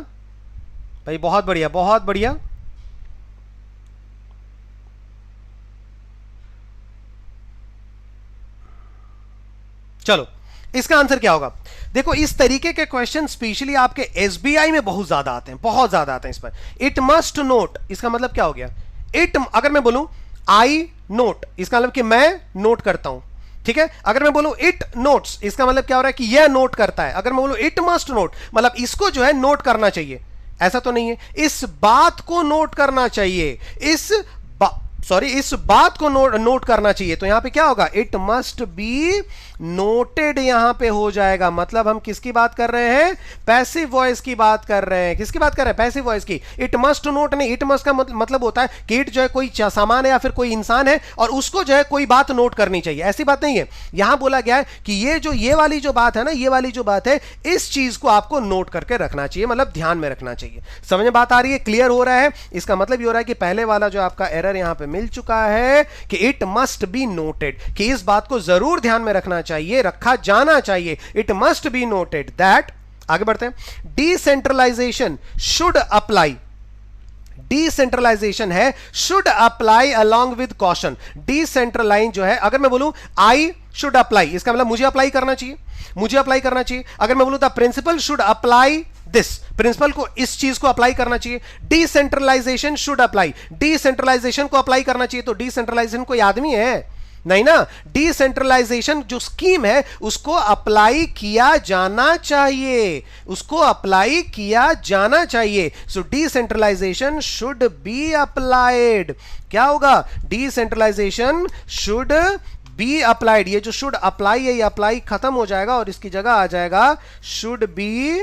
भाई, बहुत बढ़िया बहुत बढ़िया। चलो इसका आंसर क्या होगा, देखो इस तरीके के क्वेश्चन स्पेशली आपके एसबीआई में बहुत ज्यादा आते हैं, बहुत ज्यादा आते हैं इस पर। इट मस्ट नोट, इसका मतलब क्या हो गया, इट, अगर मैं बोलूं आई नोट, इसका मतलब कि मैं नोट करता हूं, ठीक है। अगर मैं बोलूं इट नोट्स, इसका मतलब क्या हो रहा है कि यह नोट करता है। अगर मैं बोलूं इट मस्ट नोट, मतलब इसको जो है नोट करना चाहिए, ऐसा तो नहीं है, इस बात को नोट करना चाहिए, इस बात को नोट करना चाहिए। तो यहां पे क्या होगा, इट मस्ट बी नोटेड यहां पे हो जाएगा। मतलब हम किसकी बात कर रहे हैं, पैसिव वॉइस की बात कर रहे हैं। किसकी बात कर रहे हैं, पैसिव वॉइस की। इट मस्ट नोट नहीं, इट मस्ट का मतलब होता है कि इट जो है कोई सामान है या फिर कोई इंसान है और उसको जो है कोई बात नोट करनी चाहिए, ऐसी बात नहीं है। यहां बोला गया है कि ये वाली जो बात है ना, ये वाली जो बात है, इस चीज को आपको नोट करके रखना चाहिए, मतलब ध्यान में रखना चाहिए। समझ में बात आ रही है, क्लियर हो रहा है। इसका मतलब ये हो रहा है कि पहले वाला जो आपका एरर यहां पे मिल चुका है कि इट मस्ट बी नोटेड, कि इस बात को जरूर ध्यान में रखना चाहिए, रखा जाना चाहिए। It must be noted that, आगे बढ़ते हैं, डिसेंट्रलाइजेशन शुड अप्लाई, डिसेंट्रलाइजेशन है, should apply along with caution. Decentralise जो है, अगर मैं बोलूं आई शुड अप्लाई, इसका मतलब मुझे अप्लाई करना चाहिए, मुझे अप्लाई करना चाहिए। अगर मैं बोलूं the principle should apply this, principle को इस चीज को अप्लाई करना चाहिए। डिसेंट्रलाइजेशन शुड अप्लाई, डिसेंट्रलाइजेशन को अप्लाई करना चाहिए। तो डिसेंट्रलाइजेशन कोई आदमी है नहीं ना, डिसेंट्रलाइजेशन जो स्कीम है उसको अप्लाई किया जाना चाहिए, उसको अप्लाई किया जाना चाहिए। So decentralisation should be applied. क्या होगा? Decentralisation should be applied. ये जो शुड अप्लाई है, ये अप्लाई खत्म हो जाएगा और इसकी जगह आ जाएगा शुड बी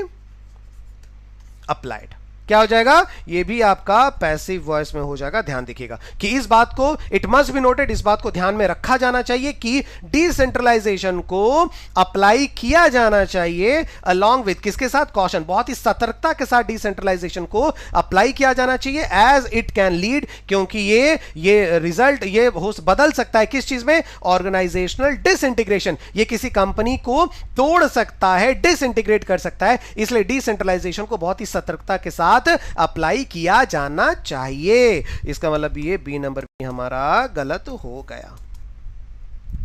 अप्लाइड। क्या हो जाएगा? ये भी आपका पैसिव वॉइस में हो जाएगा। ध्यान देखिएगा कि इस बात को, इट मस्ट बी नोटेड, इस बात को ध्यान में रखा जाना चाहिए कि डिसेंट्रलाइजेशन को अप्लाई किया जाना चाहिए अलोंग विद किसके साथ? कॉशन। बहुत ही सतर्कता के साथ डिसेंट्रलाइजेशन को अप्लाई किया जाना चाहिए, एज इट कैन लीड, क्योंकि ये रिजल्ट ये हो बदल सकता है किस चीज में? Organisational disintegration. ये किसी कंपनी को तोड़ सकता है, डिसइंटीग्रेट कर सकता है। इसलिए डिसेंट्रलाइजेशन को बहुत ही सतर्कता के साथ अप्लाई किया जाना चाहिए। इसका मतलब ये बी नंबर भी हमारा गलत हो गया।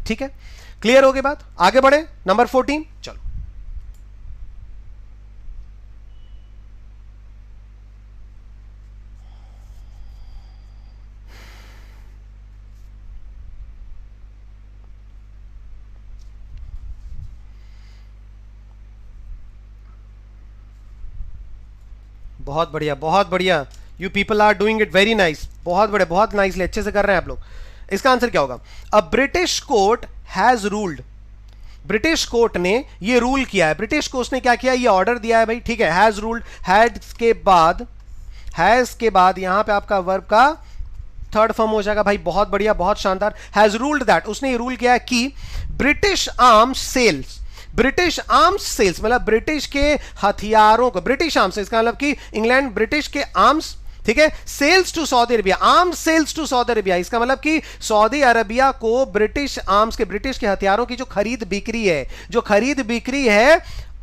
ठीक है, क्लियर हो गई बात? आगे बढ़े नंबर 14। चलो, बहुत बढ़िया, बहुत बढ़िया। You people are doing it very nice. बहुत बड़े, बहुत नाइसली, अच्छे से कर रहे हैं आप लोग। इसका आंसर क्या होगा? A British court has ruled. British court ने ये रूल किया है। ब्रिटिश कोर्ट ने क्या किया? ये ऑर्डर दिया है भाई। ठीक है, हैज रूल्ड, हैज के बाद यहां पे आपका वर्ब का थर्ड फॉर्म हो जाएगा भाई। बहुत बढ़िया, बहुत शानदार। हैज रूल्ड दैट, उसने ये रूल किया है कि British arms sales, British arms sales मतलब ब्रिटिश के हथियारों को, ब्रिटिश आर्म्स, इसका मतलब कि इंग्लैंड ब्रिटिश के आर्म्स, ठीक है, sales to Saudi Arabia, arms sales to Saudi Arabia, इसका मतलब कि सऊदी अरेबिया को ब्रिटिश आर्म्स के, ब्रिटिश के हथियारों की जो खरीद बिक्री है, जो खरीद बिक्री है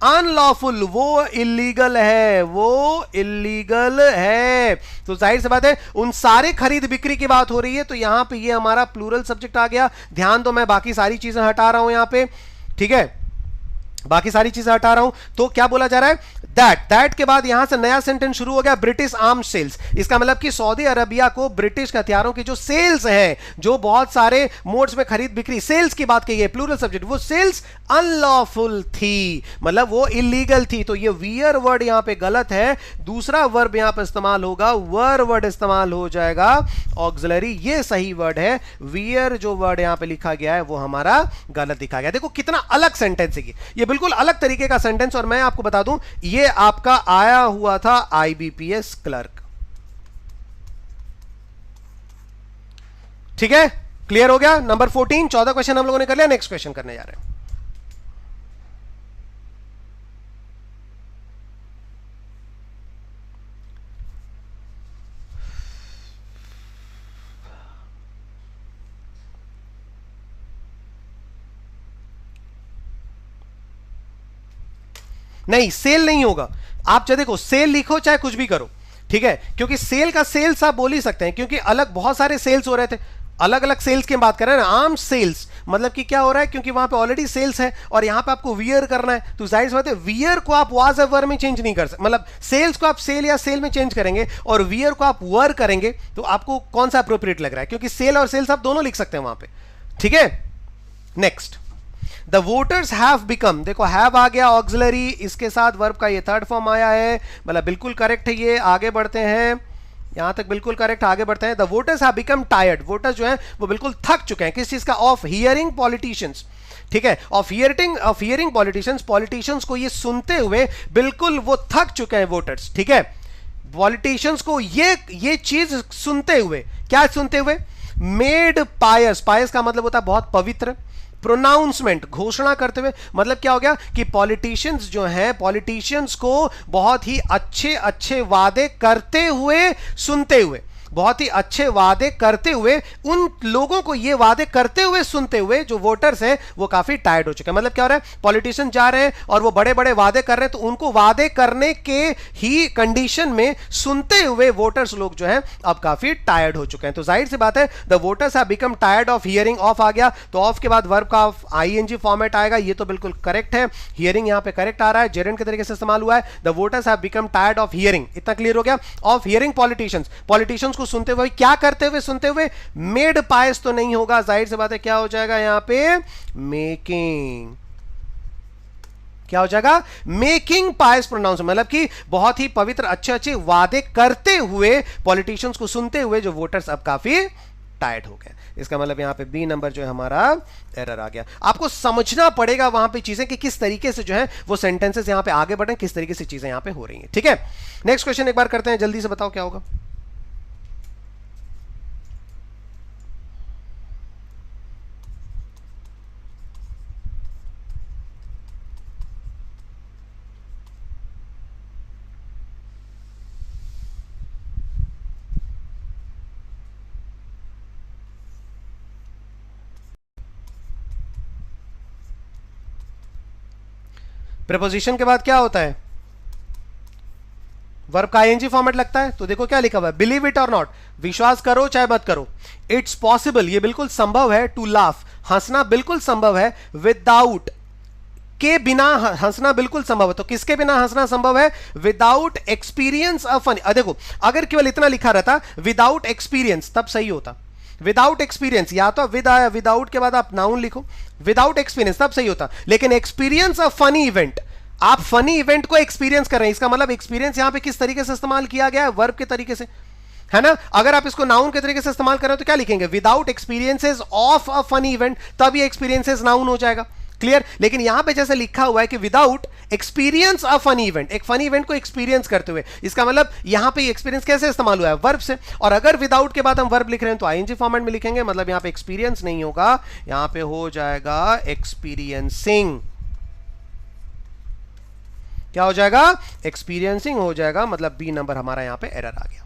अनलॉफुल, वो इलीगल है, वो इलीगल है। तो जाहिर सी बात है उन सारे खरीद बिक्री की बात हो रही है। तो यहां पे ये हमारा प्लूरल सब्जेक्ट आ गया। ध्यान दो, मैं बाकी सारी चीजें हटा रहा हूं यहां पे। ठीक है, बाकी सारी चीजें हटा रहा हूं। तो क्या बोला जा रहा है? दैट के बाद यहां से नया सेंटेंस शुरू हो गया, ब्रिटिश आर्म्स सेल्स। इसका मतलब कि सऊदी अरबिया को ब्रिटिश हथियारों की जो सेल्स है, जो बहुत सारे मोड्स में खरीद बिक्री, सेल्स की बात की गई, प्लूरल सब्जेक्ट, वो सेल्स अनलॉफुल थी, मतलब वो इलीगल थी। तो ये वियर वर्ड यहां पे गलत है। दूसरा वर्ब यहां पे इस्तेमाल होगा, वर वर्ड इस्तेमाल हो जाएगा, ऑक्सिलरी, ये सही वर्ड है। वियर जो वर्ड यहां पे लिखा गया है वो हमारा गलत लिखा गया। देखो कितना अलग सेंटेंस है ये बिल्कुल अलग तरीके का सेंटेंस। और मैं आपको बता दूं, ये आपका आया हुआ था आईबीपीएस क्लर्क। ठीक है, क्लियर हो गया? नंबर 14, 14 क्वेश्चन हम लोगों ने कर लिया। नेक्स्ट क्वेश्चन करने जा रहे हैं। नहीं, सेल नहीं होगा। आप चाहे देखो, सेल लिखो चाहे कुछ भी करो, ठीक है, क्योंकि सेल का सेल्स आप बोल ही सकते हैं, क्योंकि अलग बहुत सारे सेल्स हो रहे थे, अलग अलग सेल्स की बात कर रहे हैं ना। आर्म सेल्स मतलब कि क्या हो रहा है, क्योंकि वहां पे ऑलरेडी सेल्स है और यहां पे आपको वियर करना है, तो जाहिर सी बात है वियर को आप वाज या वर में चेंज नहीं कर सकते। मतलब सेल्स को आप सेल या सेल में चेंज करेंगे और वियर को आप वर करेंगे, तो आपको कौन सा अप्रोप्रिएट लग रहा है? क्योंकि सेल और सेल्स आप दोनों लिख सकते हैं वहां पे। ठीक है, next, the voters have become, देखो हैव आ गया ऑक्सिलरी, इसके साथ वर्ब का ये थर्ड फॉर्म आया है, मतलब बिल्कुल करेक्ट है ये। आगे बढ़ते हैं, यहां तक बिल्कुल करेक्ट, आगे बढ़ते हैं। The voters have become tired, voters जो हैं वो बिल्कुल थक चुके हैं। किस चीज का? Of hearing politicians. ठीक है, ऑफ हियरिंग पॉलिटिशियंस, पॉलिटिशियंस को ये सुनते हुए बिल्कुल वो थक चुके हैं वोटर्स। ठीक है, पॉलिटिशियंस को ये चीज सुनते हुए, क्या सुनते हुए? मेड पायस, पायस का मतलब होता है बहुत पवित्र। प्रोनाउंसमेंट, घोषणा करते हुए, मतलब क्या हो गया कि पॉलिटिशियंस जो हैं, पॉलिटिशियंस को बहुत ही अच्छे अच्छे वादे करते हुए, सुनते हुए, बहुत ही अच्छे वादे करते हुए, उन लोगों को ये वादे करते हुए सुनते हुए जो वोटर्स हैं वो काफी टायर्ड हो चुके हैं। मतलब क्या हो रहा है, पॉलिटिशियन जा रहे हैं और वो बड़े बड़े वादे कर रहे हैं, तो उनको वादे करने के ही कंडीशन में सुनते हुए वोटर्स लोग जो है अब काफी टायर्ड हो चुके हैं। तो जाहिर सी बात है, the voters have become tired of hearing. Of आ गया तो ऑफ के बाद वर्ब का आईएनजी फॉर्मेट आएगा, ये तो बिल्कुल करेक्ट है। हियरिंग यहां पे करेक्ट आ रहा है, जेरेंड के तरीके से इस्तेमाल हुआ है। The voters have become tired of hearing, इतना क्लियर हो गया। ऑफ हियरिंग पॉलिटिशियंस, पॉलिटिशियंस को सुनते हुए, क्या करते हुए, सुनते हुए, मेड पायस तो नहीं होगा, जाहिर सी बात है क्या हो जाएगा यहां पे, मेकिंग। क्या हो जाएगा, मेकिंग पायस प्रोनाउंस, मतलब कि बहुत ही पवित्र अच्छे अच्छे वादे करते हुए पॉलिटिशियंस को सुनते हुए जो वोटर्स अब काफी टायर्ड हो गए। इसका मतलब यहां पे बी नंबर जो है हमारा एरर आ गया। आपको समझना पड़ेगा वहां पे चीजें कि किस तरीके से जो है वो सेंटेंसेस यहां पे आगे बढ़े, किस तरीके से चीजें यहां पे हो रही हैं। ठीक है, नेक्स्ट क्वेश्चन एक बार करते हैं, जल्दी से बताओ क्या होगा। प्रीपोजिशन के बाद क्या होता है, वर्ब का आईएनजी फॉर्मेट लगता है। तो देखो क्या लिखा हुआ है, बिलीव इट और नॉट, विश्वास करो चाहे मत करो। इट्स पॉसिबल, ये बिल्कुल संभव है। टू लाफ, हंसना बिल्कुल संभव है। विदाउट, के बिना हंसना बिल्कुल संभव है। तो किसके बिना हंसना संभव है, विदाउट एक्सपीरियंस ऑफ फनी। देखो अगर केवल इतना लिखा रहता विदाउट एक्सपीरियंस, तब सही होता। विदाउट एक्सपीरियंस, या तो विद आया, विदाउट के बाद आप नाउन लिखो, विदाउट एक्सपीरियंस, तब सही होता। लेकिन एक्सपीरियंस ऑफ फनी इवेंट, आप फनी इवेंट को एक्सपीरियंस कर रहे हैं, इसका मतलब एक्सपीरियंस यहां पे किस तरीके से इस्तेमाल किया गया है, वर्ब के तरीके से, है ना। अगर आप इसको नाउन के तरीके से इस्तेमाल कर रहे हो तो क्या लिखेंगे, without experiences of a funny event, तब ये एक्सपीरियंसेस नाउन हो जाएगा। क्लियर। लेकिन यहां पे जैसे लिखा हुआ है कि without experience of funny event, एक फनी इवेंट को एक्सपीरियंस करते हुए, इसका मतलब यहां पे एक्सपीरियंस कैसे इस्तेमाल हुआ है, वर्ब से। और अगर विदाउट के बाद हम वर्ब लिख रहे हैं तो आईएनजी फॉर्मेट में लिखेंगे, मतलब यहां पे एक्सपीरियंस नहीं होगा, यहां पे हो जाएगा एक्सपीरियंसिंग। क्या हो जाएगा, एक्सपीरियंसिंग हो जाएगा, मतलब बी नंबर हमारा यहां पे एरर आ गया।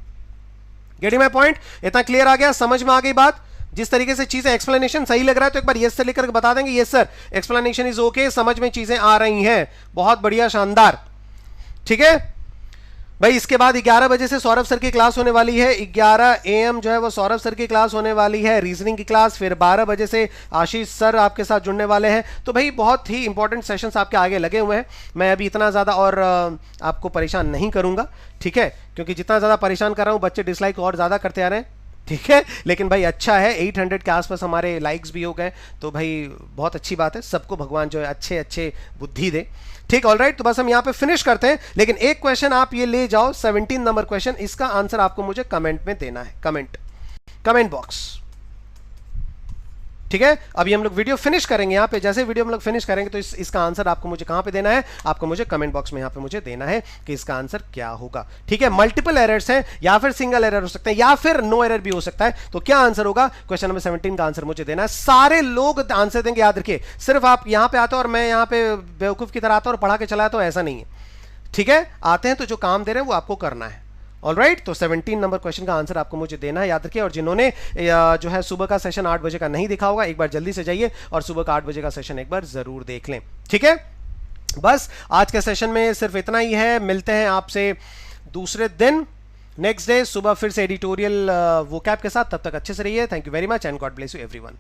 गेटिंग माय पॉइंट, इतना क्लियर आ गया, समझ में आ गई बात। जिस तरीके से चीजें, एक्सप्लेनेशन सही लग रहा है तो एक बार यस से लेकर बता देंगे, yes sir explanation is okay, समझ में चीजें आ रही हैं, बहुत बढ़िया, शानदार। ठीक है भाई, इसके बाद 11 बजे से सौरभ सर की क्लास होने वाली है, 11 AM जो है वो सौरभ सर की क्लास होने वाली है, रीजनिंग की क्लास। फिर 12 बजे से आशीष सर आपके साथ जुड़ने वाले हैं। तो भाई बहुत ही इंपॉर्टेंट सेशंस आपके आगे लगे हुए हैं। मैं अभी इतना ज़्यादा और आपको परेशान नहीं करूंगा, ठीक है, क्योंकि जितना ज़्यादा परेशान कर रहा हूँ बच्चे डिसलाइक और ज़्यादा करते आ रहे हैं, ठीक है। लेकिन भाई अच्छा है, 800 के आसपास हमारे लाइक्स भी हो गए, तो भाई बहुत अच्छी बात है। सबको भगवान जो है अच्छे अच्छे बुद्धि दे, ठीक। ऑलराइट, तो बस हम यहाँ पे फिनिश करते हैं। लेकिन एक क्वेश्चन आप ये ले जाओ, 17 नंबर क्वेश्चन, इसका आंसर आपको मुझे कमेंट में देना है, कमेंट बॉक्स, ठीक है। अभी हम लोग वीडियो फिनिश करेंगे, यहाँ पे जैसे वीडियो हम लोग फिनिश करेंगे तो इसका आंसर आपको मुझे कहाँ पे देना है, आपको मुझे कमेंट बॉक्स में यहाँ पे मुझे देना है कि इसका आंसर क्या होगा, ठीक है। मल्टीपल एरर्स हैं, या फिर सिंगल एरर हो सकते हैं, या फिर नो एरर भी हो सकता है। तो क्या आंसर होगा, क्वेश्चन नंबर 17 का आंसर मुझे देना है। सारे लोग आंसर देंगे, याद रखिए। सिर्फ आप यहाँ पे आते हो और मैं यहाँ पे बेवकूफ की तरह आता हूँ और पढ़ा के चला आता हूँ, ऐसा नहीं है, ठीक है। आते हैं तो जो काम दे रहे हैं वो आपको करना है। ऑलराइट, तो 17 नंबर क्वेश्चन का आंसर आपको मुझे देना है, याद रखिए। और जिन्होंने जो है सुबह का सेशन 8 बजे का नहीं देखा होगा, एक बार जल्दी से जाइए और सुबह का 8 बजे का सेशन एक बार जरूर देख लें, ठीक है। बस आज के सेशन में सिर्फ इतना ही है, मिलते हैं आपसे दूसरे दिन, नेक्स्ट डे सुबह फिर से एडिटोरियल वोकैब के साथ। तब तक अच्छे से रहिए, thank you very much and God bless you everyone.